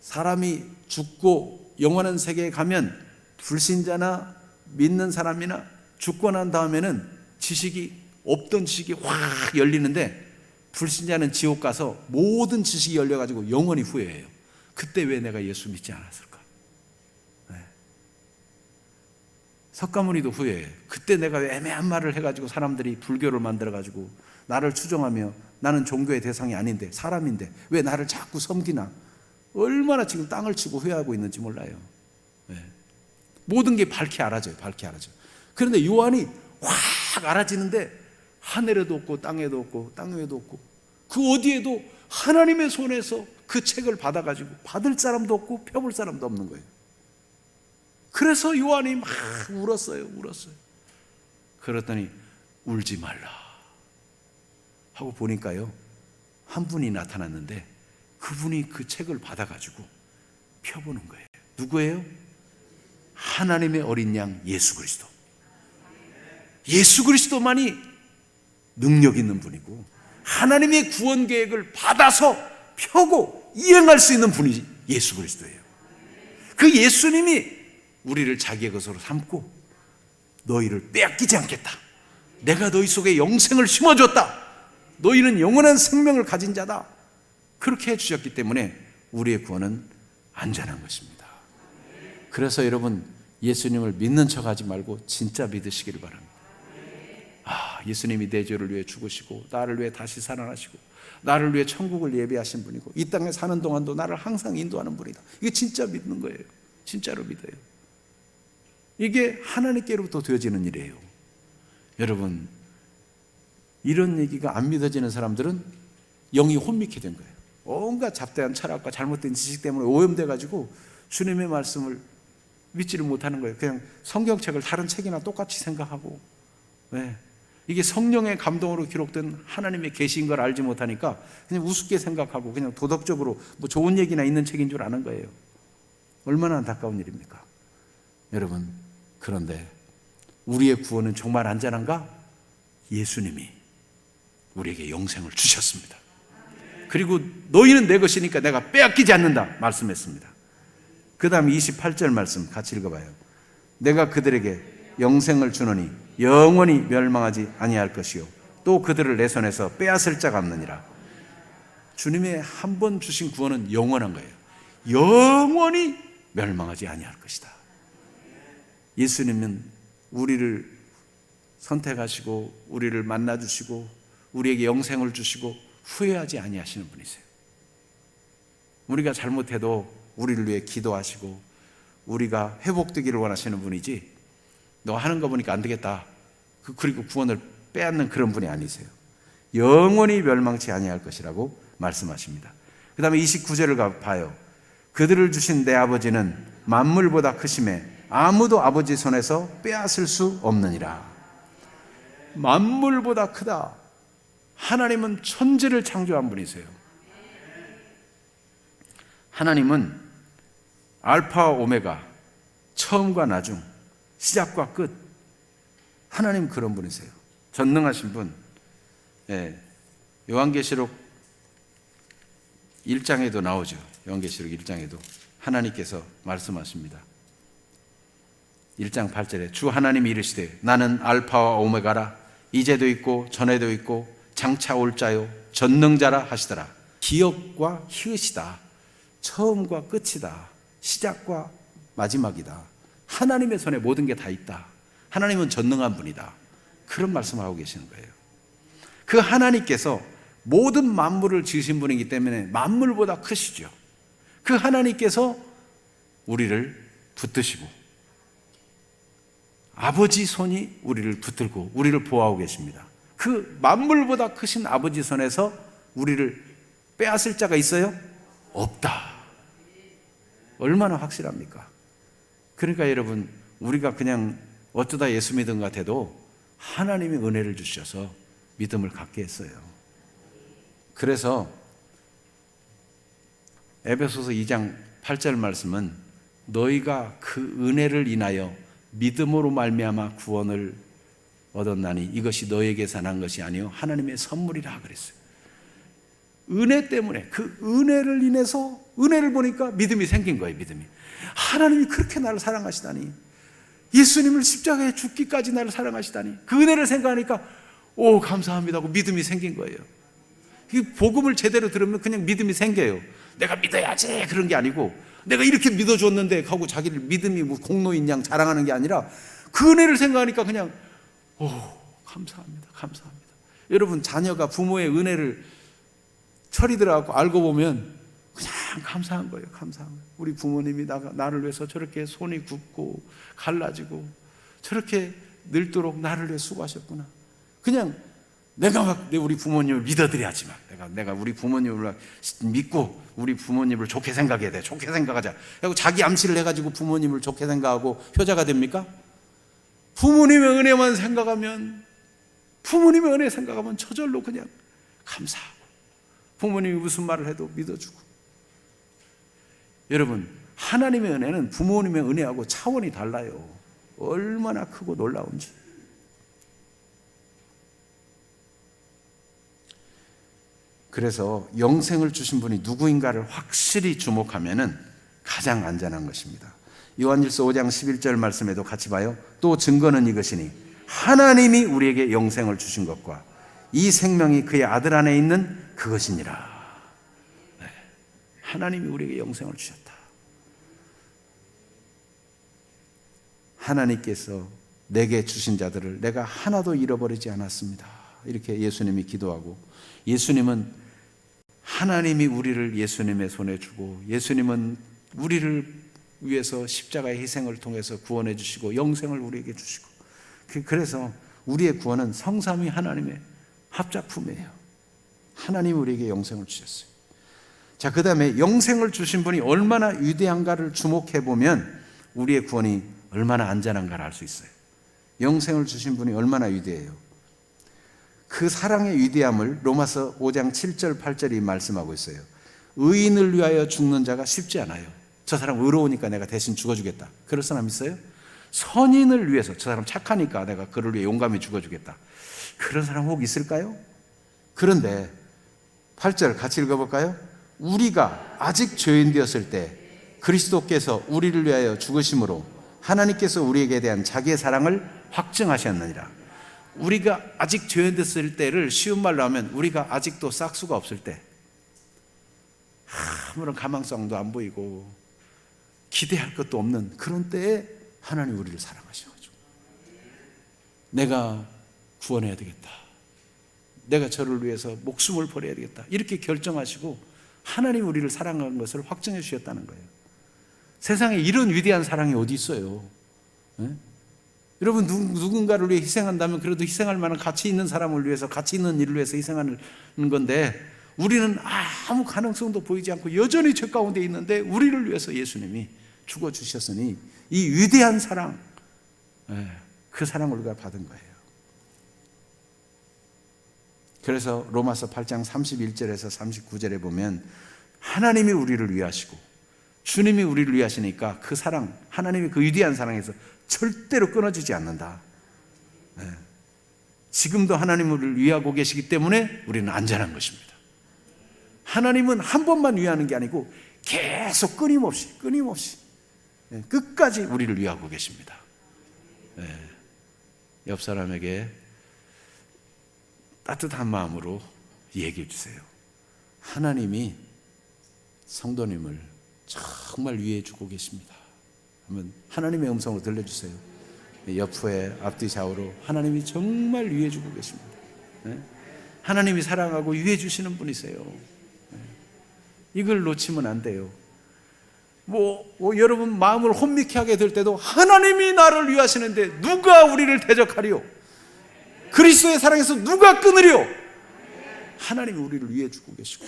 사람이 죽고 영원한 세계에 가면 불신자나 믿는 사람이나 죽고 난 다음에는 지식이 없던 지식이 확 열리는데 불신자는 지옥 가서 모든 지식이 열려가지고 영원히 후회해요. 그때 왜 내가 예수 믿지 않았을까? 네. 석가모니도 후회해. 그때 내가 애매한 말을 해가지고 사람들이 불교를 만들어가지고 나를 추종하며 나는 종교의 대상이 아닌데 사람인데 왜 나를 자꾸 섬기나? 얼마나 지금 땅을 치고 후회하고 있는지 몰라요. 네. 모든 게 밝게 알아져요. 밝게 알아져요. 그런데 요한이 확 알아지는데 하늘에도 없고 땅에도 없고 땅 위에도 없고 그 어디에도 하나님의 손에서 그 책을 받아가지고 받을 사람도 없고 펴볼 사람도 없는 거예요. 그래서 요한이 막 울었어요. 그랬더니 울지 말라 하고 보니까요, 한 분이 나타났는데 그분이 그 책을 받아가지고 펴보는 거예요. 누구예요? 하나님의 어린 양 예수 그리스도. 예수 그리스도만이 능력 있는 분이고 하나님의 구원 계획을 받아서 펴고 이행할 수 있는 분이 예수 그리스도예요. 그 예수님이 우리를 자기의 것으로 삼고 너희를 빼앗기지 않겠다. 내가 너희 속에 영생을 심어줬다. 너희는 영원한 생명을 가진 자다. 그렇게 해주셨기 때문에 우리의 구원은 안전한 것입니다. 그래서 여러분, 예수님을 믿는 척하지 말고 진짜 믿으시기를 바랍니다. 예수님이 내 죄를 위해 죽으시고 나를 위해 다시 살아나시고 나를 위해 천국을 예비하신 분이고 이 땅에 사는 동안도 나를 항상 인도하는 분이다. 이게 진짜 믿는 거예요. 진짜로 믿어요. 이게 하나님께로부터 되어지는 일이에요. 여러분, 이런 얘기가 안 믿어지는 사람들은 영이 혼미케 된 거예요. 온갖 잡다한 철학과 잘못된 지식 때문에 오염돼가지고 주님의 말씀을 믿지를 못하는 거예요. 그냥 성경책을 다른 책이나 똑같이 생각하고, 네. 이게 성령의 감동으로 기록된 하나님의 계시인 걸 알지 못하니까 그냥 우습게 생각하고 그냥 도덕적으로 뭐 좋은 얘기나 있는 책인 줄 아는 거예요. 얼마나 안타까운 일입니까? 여러분, 그런데 우리의 구원은 정말 안전한가? 예수님이 우리에게 영생을 주셨습니다. 그리고 너희는 내 것이니까 내가 빼앗기지 않는다 말씀했습니다. 그 다음 28절 말씀 같이 읽어봐요. 내가 그들에게 영생을 주노니 영원히 멸망하지 아니할 것이요 또 그들을 내 손에서 빼앗을 자가 없느니라. 주님의 한 번 주신 구원은 영원한 거예요. 영원히 멸망하지 아니할 것이다. 예수님은 우리를 선택하시고 우리를 만나주시고 우리에게 영생을 주시고 후회하지 아니하시는 분이세요. 우리가 잘못해도 우리를 위해 기도하시고 우리가 회복되기를 원하시는 분이지, 너 하는 거 보니까 안 되겠다 그리고 구원을 빼앗는 그런 분이 아니세요. 영원히 멸망치 아니할 것이라고 말씀하십니다. 그 다음에 29절을 봐요. 그들을 주신 내 아버지는 만물보다 크심에 아무도 아버지 손에서 빼앗을 수 없느니라. 만물보다 크다. 하나님은 천지를 창조한 분이세요. 하나님은 알파와 오메가, 처음과 나중, 시작과 끝. 하나님 그런 분이세요. 전능하신 분. 요한계시록 1장에도 나오죠. 요한계시록 1장에도 하나님께서 말씀하십니다. 1장 8절에 주 하나님이 이르시되 나는 알파와 오메가라. 이제도 있고 전에도 있고 장차 올 자요 전능자라 하시더라. 기억과 히읗이다. 처음과 끝이다. 시작과 마지막이다. 하나님의 손에 모든 게 다 있다. 하나님은 전능한 분이다. 그런 말씀을 하고 계시는 거예요. 그 하나님께서 모든 만물을 지으신 분이기 때문에 만물보다 크시죠. 그 하나님께서 우리를 붙드시고 아버지 손이 우리를 붙들고 우리를 보호하고 계십니다. 그 만물보다 크신 아버지 손에서 우리를 빼앗을 자가 있어요? 없다. 얼마나 확실합니까? 그러니까 여러분, 우리가 그냥 어쩌다 예수 믿은 것 같아도 하나님이 은혜를 주셔서 믿음을 갖게 했어요. 그래서 에베소서 2장 8절 말씀은 너희가 그 은혜를 인하여 믿음으로 말미암아 구원을 얻었나니 이것이 너희에게서 난 것이 아니요 하나님의 선물이라 그랬어요. 은혜 때문에, 그 은혜를 인해서 은혜를 보니까 믿음이 생긴 거예요. 믿음이. 하나님이 그렇게 나를 사랑하시다니, 예수님을 십자가에 죽기까지 나를 사랑하시다니, 그 은혜를 생각하니까 오 감사합니다 하고 믿음이 생긴 거예요. 이 복음을 제대로 들으면 그냥 믿음이 생겨요. 내가 믿어야지 그런 게 아니고 내가 이렇게 믿어줬는데 하고 자기를 믿음이 뭐 공로인 양 자랑하는 게 아니라 그 은혜를 생각하니까 그냥 오 감사합니다 감사합니다. 여러분, 자녀가 부모의 은혜를 철이 들어가고 알고 보면 그냥 감사한 거예요. 감사한 거예요. 우리 부모님이 나를 위해서 저렇게 손이 굽고 갈라지고 저렇게 늙도록 나를 위해 수고하셨구나. 그냥 내가 막 우리 부모님을 믿어드려야지 내가 우리 부모님을 믿고 우리 부모님을 좋게 생각해야 돼. 좋게 생각하자. 그리고 자기 암시를 해가지고 부모님을 좋게 생각하고 효자가 됩니까? 부모님의 은혜만 생각하면 부모님의 은혜 생각하면 저절로 그냥 감사하고, 부모님이 무슨 말을 해도 믿어주고. 여러분, 하나님의 은혜는 부모님의 은혜하고 차원이 달라요. 얼마나 크고 놀라운지. 그래서 영생을 주신 분이 누구인가를 확실히 주목하면은 가장 안전한 것입니다. 요한일서 5장 11절 말씀에도 같이 봐요. 또 증거는 이것이니 하나님이 우리에게 영생을 주신 것과 이 생명이 그의 아들 안에 있는 그것이니라. 네. 하나님이 우리에게 영생을 주셨다. 하나님께서 내게 주신 자들을 내가 하나도 잃어버리지 않았습니다. 이렇게 예수님이 기도하고, 예수님은 하나님이 우리를 예수님의 손에 주고, 예수님은 우리를 위해서 십자가의 희생을 통해서 구원해 주시고 영생을 우리에게 주시고, 그래서 우리의 구원은 성삼위 하나님의 합작품이에요. 하나님이 우리에게 영생을 주셨어요. 자, 그 다음에 영생을 주신 분이 얼마나 위대한가를 주목해 보면 우리의 구원이 얼마나 안전한가를 알 수 있어요. 영생을 주신 분이 얼마나 위대해요. 그 사랑의 위대함을 로마서 5장 7절 8절이 말씀하고 있어요. 의인을 위하여 죽는 자가 쉽지 않아요. 저 사람 의로우니까 내가 대신 죽어주겠다, 그럴 사람 있어요? 선인을 위해서, 저 사람 착하니까 내가 그를 위해 용감히 죽어주겠다, 그런 사람 혹 있을까요? 그런데 8절 같이 읽어볼까요? 우리가 아직 죄인 되었을 때 그리스도께서 우리를 위하여 죽으심으로 하나님께서 우리에게 대한 자기의 사랑을 확증하셨느니라. 우리가 아직 죄인 됐을 때를 쉬운 말로 하면 우리가 아직도 싹수가 없을 때, 아무런 가망성도 안 보이고 기대할 것도 없는 그런 때에 하나님 우리를 사랑하셔가지고 내가 구원해야 되겠다, 내가 저를 위해서 목숨을 버려야 되겠다, 이렇게 결정하시고 하나님 우리를 사랑한 것을 확증해 주셨다는 거예요. 세상에 이런 위대한 사랑이 어디 있어요? 네? 여러분, 누군가를 위해 희생한다면 그래도 희생할 만한 가치 있는 사람을 위해서, 가치 있는 일을 위해서 희생하는 건데, 우리는 아무 가능성도 보이지 않고 여전히 죄 가운데 있는데 우리를 위해서 예수님이 죽어주셨으니 이 위대한 사랑, 그 사랑을 우리가 받은 거예요. 그래서 로마서 8장 31절에서 39절에 보면 하나님이 우리를 위하시고 주님이 우리를 위하시니까 그 사랑, 하나님이 그 위대한 사랑에서 절대로 끊어지지 않는다. 지금도 하나님을 위하고 계시기 때문에 우리는 안전한 것입니다. 하나님은 한 번만 위하는 게 아니고 계속 끊임없이 끝까지 우리를 위하고 계십니다. 옆 사람에게 따뜻한 마음으로 얘기해 주세요. 하나님이 성도님을 정말 위해 주고 계십니다. 하면 하나님의 음성을 들려주세요. 옆에 앞뒤 좌우로 하나님이 정말 위해 주고 계십니다. 하나님이 사랑하고 위해 주시는 분이세요. 이걸 놓치면 안 돼요. 여러분 마음을 혼미케 하게 될 때도 하나님이 나를 위하시는데 누가 우리를 대적하리요? 그리스도의 사랑에서 누가 끊으리요? 하나님이 우리를 위해 주고 계시고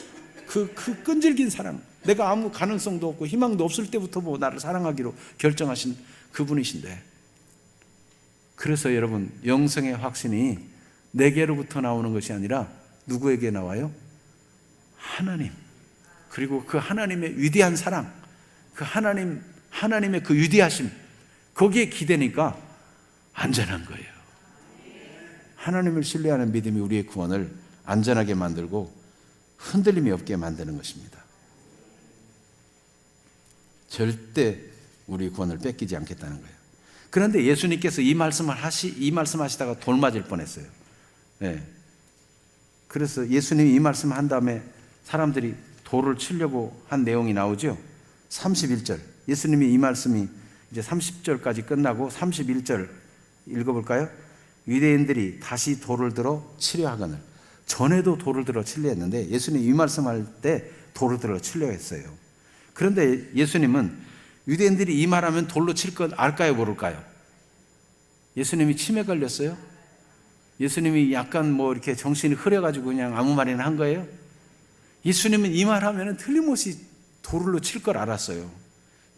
그 끈질긴 사랑, 내가 아무 가능성도 없고 희망도 없을 때부터 나를 사랑하기로 결정하신 그분이신데, 그래서 여러분 영생의 확신이 내게로부터 나오는 것이 아니라 누구에게 나와요? 하나님, 그리고 그 하나님의 위대한 사랑, 그 하나님의 그 위대하심, 거기에 기대니까 안전한 거예요. 하나님을 신뢰하는 믿음이 우리의 구원을 안전하게 만들고 흔들림이 없게 만드는 것입니다. 절대 우리 구원을 뺏기지 않겠다는 거예요. 그런데 예수님께서 이 말씀하시다가 돌 맞을 뻔했어요. 그래서 예수님이 이 말씀을 한 다음에 사람들이 돌을 치려고 한 내용이 나오죠. 31절, 예수님이 이 말씀이 이제 30절까지 끝나고 31절 읽어볼까요? 유대인들이 다시 돌을 들어 치려 하거늘. 전에도 돌을 들어 치려 했는데 예수님이 이 말씀할 때 돌을 들어 치려 했어요. 그런데 예수님은 유대인들이 이 말하면 돌로 칠 건 알까요, 모를까요? 예수님이 치매 걸렸어요? 예수님이 약간 이렇게 정신이 흐려가지고 그냥 아무 말이나 한 거예요? 예수님은 이 말하면 틀림없이 돌로 칠 걸 알았어요.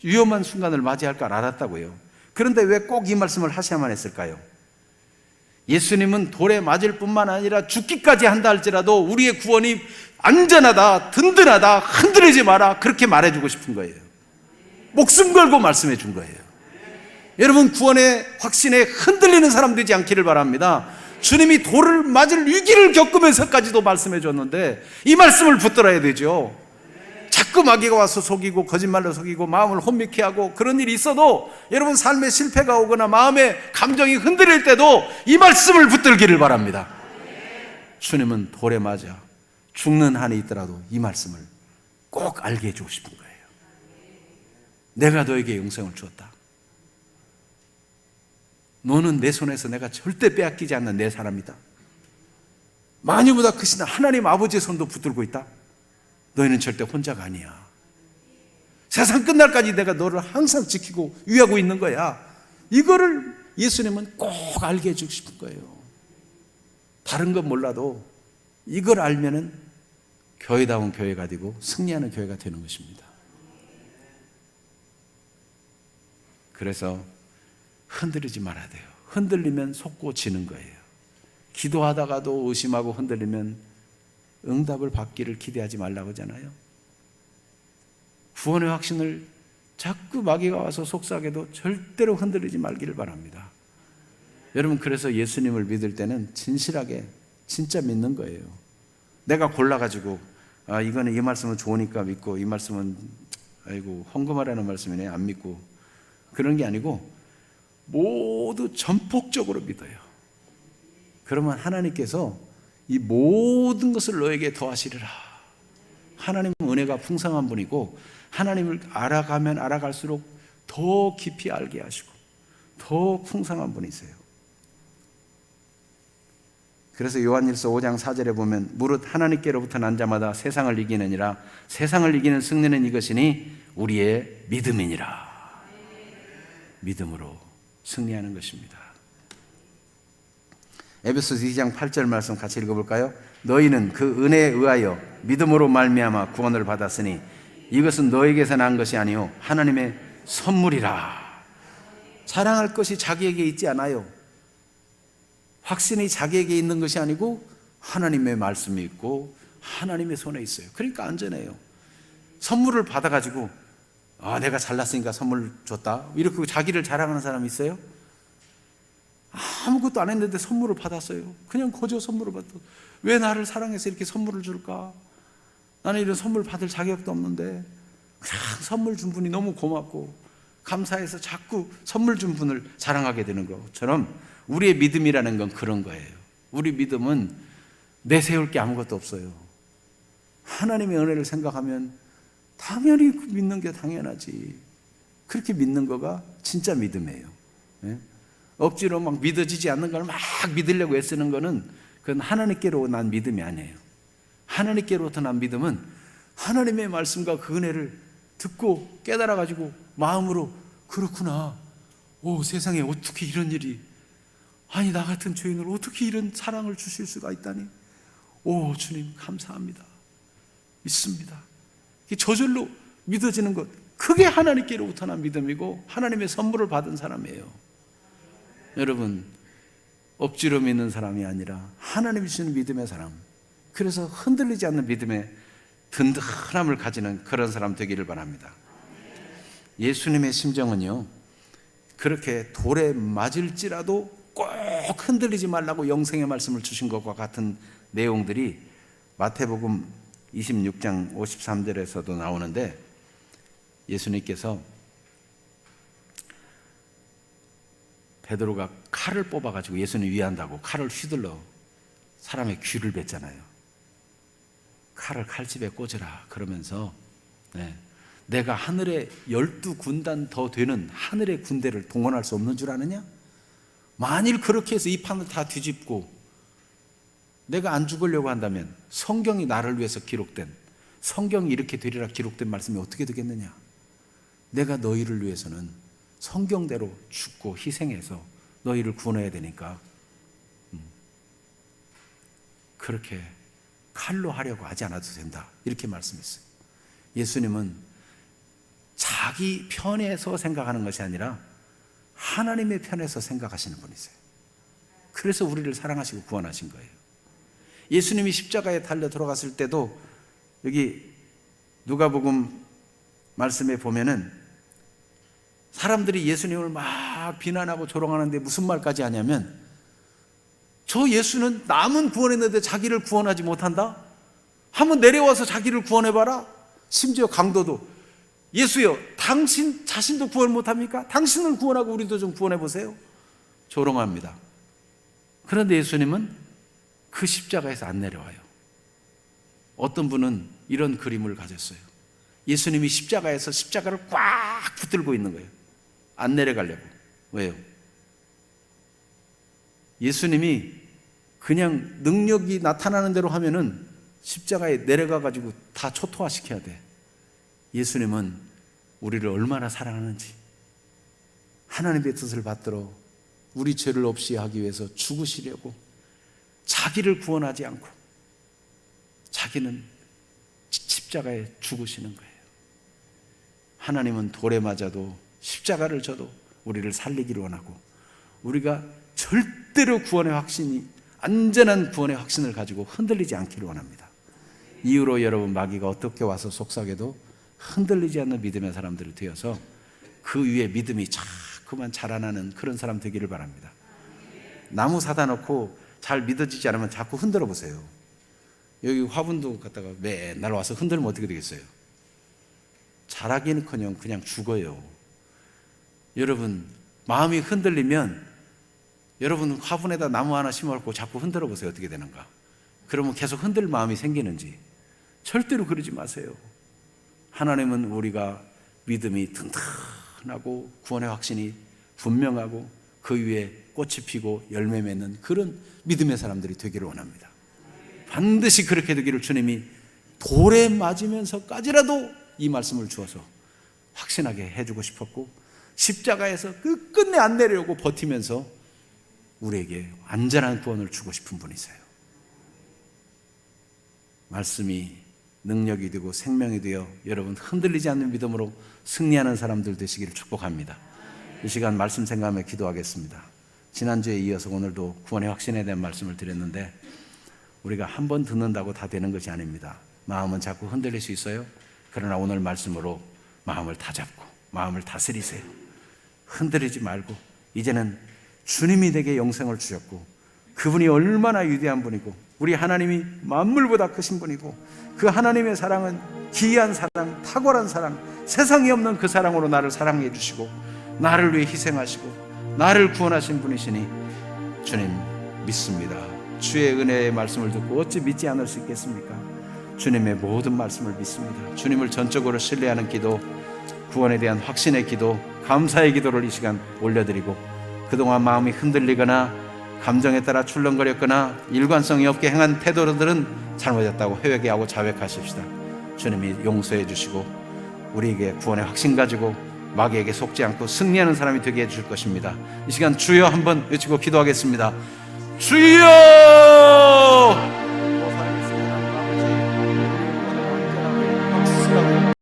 위험한 순간을 맞이할 걸 알았다고요. 그런데 왜 꼭 이 말씀을 하셔야만 했을까요? 예수님은 돌에 맞을 뿐만 아니라 죽기까지 한다 할지라도 우리의 구원이 안전하다, 든든하다, 흔들리지 마라, 그렇게 말해주고 싶은 거예요. 목숨 걸고 말씀해 준 거예요. 여러분, 구원의 확신에 흔들리는 사람 되지 않기를 바랍니다. 주님이 돌을 맞을 위기를 겪으면서까지도 말씀해 줬는데 이 말씀을 붙들어야 되죠. 자꾸 마귀가 와서 속이고 거짓말로 속이고 마음을 혼미케 하고 그런 일이 있어도, 여러분 삶에 실패가 오거나 마음의 감정이 흔들릴 때도 이 말씀을 붙들기를 바랍니다. 주님은 돌에 맞아 죽는 한이 있더라도 이 말씀을 꼭 알게 해주고 싶은 거예요. 내가 너에게 영생을 주었다. 너는 내 손에서 내가 절대 빼앗기지 않는 내 사람이다. 만유보다 크신 하나님 아버지의 손도 붙들고 있다. 너희는 절대 혼자가 아니야. 세상 끝날까지 내가 너를 항상 지키고 위하고 있는 거야. 이거를 예수님은 꼭 알게 해주고 싶은 거예요. 다른 건 몰라도 이걸 알면은 교회다운 교회가 되고 승리하는 교회가 되는 것입니다. 그래서 흔들리지 말아야 돼요. 흔들리면 속고 지는 거예요. 기도하다가도 의심하고 흔들리면 응답을 받기를 기대하지 말라고 하잖아요. 구원의 확신을 자꾸 마귀가 와서 속삭여도 절대로 흔들리지 말기를 바랍니다. 여러분, 그래서 예수님을 믿을 때는 진실하게 진짜 믿는 거예요. 내가 골라가지고 이거는 이 말씀은 좋으니까 믿고 이 말씀은 아이고 헌금하라는 말씀이네 안 믿고, 그런 게 아니고 모두 전폭적으로 믿어요. 그러면 하나님께서 이 모든 것을 너에게 더하시리라. 하나님은 은혜가 풍성한 분이고 하나님을 알아가면 알아갈수록 더 깊이 알게 하시고 더 풍성한 분이세요. 그래서 요한일서 5장 4절에 보면 무릇 하나님께로부터 난 자마다 세상을 이기느니라. 세상을 이기는 승리는 이것이니 우리의 믿음이니라. 믿음으로 승리하는 것입니다. 에베소서 2장 8절 말씀 같이 읽어볼까요? 너희는 그 은혜에 의하여 믿음으로 말미암아 구원을 받았으니 이것은 너에게서 난 것이 아니요 하나님의 선물이라. 자랑할 것이 자기에게 있지 않아요. 확신이 자기에게 있는 것이 아니고 하나님의 말씀이 있고 하나님의 손에 있어요. 그러니까 안전해요. 선물을 받아가지고 내가 잘났으니까 선물 줬다 이렇게 자기를 자랑하는 사람이 있어요? 아무것도 안 했는데 선물을 받았어요. 그냥 거저 선물을 받았어. 왜 나를 사랑해서 이렇게 선물을 줄까? 나는 이런 선물 받을 자격도 없는데 그냥 선물 준 분이 너무 고맙고 감사해서 자꾸 선물 준 분을 자랑하게 되는 것처럼 우리의 믿음이라는 건 그런 거예요. 우리 믿음은 내세울 게 아무것도 없어요. 하나님의 은혜를 생각하면 당연히 믿는 게 당연하지. 그렇게 믿는 거가 진짜 믿음이에요. 예? 억지로 막 믿어지지 않는 걸 막 믿으려고 애쓰는 거는 그건 하나님께로 난 믿음이 아니에요. 하나님께로부터 난 믿음은 하나님의 말씀과 그 은혜를 듣고 깨달아가지고 마음으로 그렇구나. 세상에 어떻게 이런 일이, 아니 나 같은 죄인을 어떻게 이런 사랑을 주실 수가 있다니. 주님 감사합니다. 믿습니다. 이게 저절로 믿어지는 것, 그게 하나님께로부터 난 믿음이고 하나님의 선물을 받은 사람이에요. 여러분, 억지로 믿는 사람이 아니라 하나님이 주시는 믿음의 사람, 그래서 흔들리지 않는 믿음의 든든함을 가지는 그런 사람 되기를 바랍니다. 예수님의 심정은요, 그렇게 돌에 맞을지라도 꼭 흔들리지 말라고 영생의 말씀을 주신 것과 같은 내용들이 마태복음 26장 53절에서도 나오는데, 예수님께서 베드로가 칼을 뽑아가지고 예수님 위한다고 칼을 휘둘러 사람의 귀를 뱉잖아요. 칼을 칼집에 꽂으라 그러면서 내가 하늘에 12군단 더 되는 하늘의 군대를 동원할 수 없는 줄 아느냐? 만일 그렇게 해서 이 판을 다 뒤집고 내가 안 죽으려고 한다면 성경이 나를 위해서 기록된, 성경이 이렇게 되리라 기록된 말씀이 어떻게 되겠느냐? 내가 너희를 위해서는 성경대로 죽고 희생해서 너희를 구원해야 되니까 그렇게 칼로 하려고 하지 않아도 된다, 이렇게 말씀했어요. 예수님은 자기 편에서 생각하는 것이 아니라 하나님의 편에서 생각하시는 분이세요. 그래서 우리를 사랑하시고 구원하신 거예요. 예수님이 십자가에 달려 돌아갔을 때도 여기 누가복음 말씀에 보면은 사람들이 예수님을 막 비난하고 조롱하는데 무슨 말까지 하냐면, 저 예수는 남은 구원했는데 자기를 구원하지 못한다? 한번 내려와서 자기를 구원해봐라. 심지어 강도도, 예수여, 당신 자신도 구원 못합니까? 당신을 구원하고 우리도 좀 구원해보세요. 조롱합니다. 그런데 예수님은 그 십자가에서 안 내려와요. 어떤 분은 이런 그림을 가졌어요. 예수님이 십자가에서 십자가를 꽉 붙들고 있는 거예요. 안 내려가려고. 왜요? 예수님이 그냥 능력이 나타나는 대로 하면은 십자가에 내려가가지고 다 초토화시켜야 돼. 예수님은 우리를 얼마나 사랑하는지, 하나님의 뜻을 받들어 우리 죄를 없이 하기 위해서 죽으시려고 자기를 구원하지 않고 자기는 십자가에 죽으시는 거예요. 하나님은 돌에 맞아도 십자가를 져도 우리를 살리기를 원하고, 우리가 절대로 구원의 확신이, 안전한 구원의 확신을 가지고 흔들리지 않기를 원합니다. 이후로 여러분, 마귀가 어떻게 와서 속삭여도 흔들리지 않는 믿음의 사람들이 되어서 그 위에 믿음이 자꾸만 자라나는 그런 사람 되기를 바랍니다. 나무 사다 놓고 잘 믿어지지 않으면 자꾸 흔들어 보세요. 여기 화분도 갖다가 맨날 와서 흔들면 어떻게 되겠어요? 자라기는커녕 그냥 죽어요. 여러분, 마음이 흔들리면 여러분 화분에다 나무 하나 심어놓고 자꾸 흔들어 보세요. 어떻게 되는가? 그러면 계속 흔들 마음이 생기는지. 절대로 그러지 마세요. 하나님은 우리가 믿음이 튼튼하고 구원의 확신이 분명하고 그 위에 꽃이 피고 열매 맺는 그런 믿음의 사람들이 되기를 원합니다. 반드시 그렇게 되기를 주님이 돌에 맞으면서까지라도 이 말씀을 주어서 확신하게 해주고 싶었고, 십자가에서 끝끝내 안 내려오고 버티면서 우리에게 안전한 구원을 주고 싶은 분이세요. 말씀이 능력이 되고 생명이 되어 여러분 흔들리지 않는 믿음으로 승리하는 사람들 되시기를 축복합니다. 이 시간 말씀 생각하며 기도하겠습니다. 지난주에 이어서 오늘도 구원의 확신에 대한 말씀을 드렸는데, 우리가 한 번 듣는다고 다 되는 것이 아닙니다. 마음은 자꾸 흔들릴 수 있어요. 그러나 오늘 말씀으로 마음을 다잡고 마음을 다스리세요. 흔들리지 말고, 이제는 주님이 내게 영생을 주셨고 그분이 얼마나 위대한 분이고 우리 하나님이 만물보다 크신 분이고 그 하나님의 사랑은 기이한 사랑, 탁월한 사랑, 세상에 없는 그 사랑으로 나를 사랑해 주시고 나를 위해 희생하시고 나를 구원하신 분이시니 주님 믿습니다. 주의 은혜의 말씀을 듣고 어찌 믿지 않을 수 있겠습니까? 주님의 모든 말씀을 믿습니다. 주님을 전적으로 신뢰하는 기도, 구원에 대한 확신의 기도, 감사의 기도를 이 시간 올려드리고, 그동안 마음이 흔들리거나 감정에 따라 출렁거렸거나 일관성이 없게 행한 태도들은 잘못했다고 회개하고 자백하십시다. 주님이 용서해 주시고 우리에게 구원의 확신 가지고 마귀에게 속지 않고 승리하는 사람이 되게 해주실 것입니다. 이 시간 주여 한번 외치고 기도하겠습니다. 주여!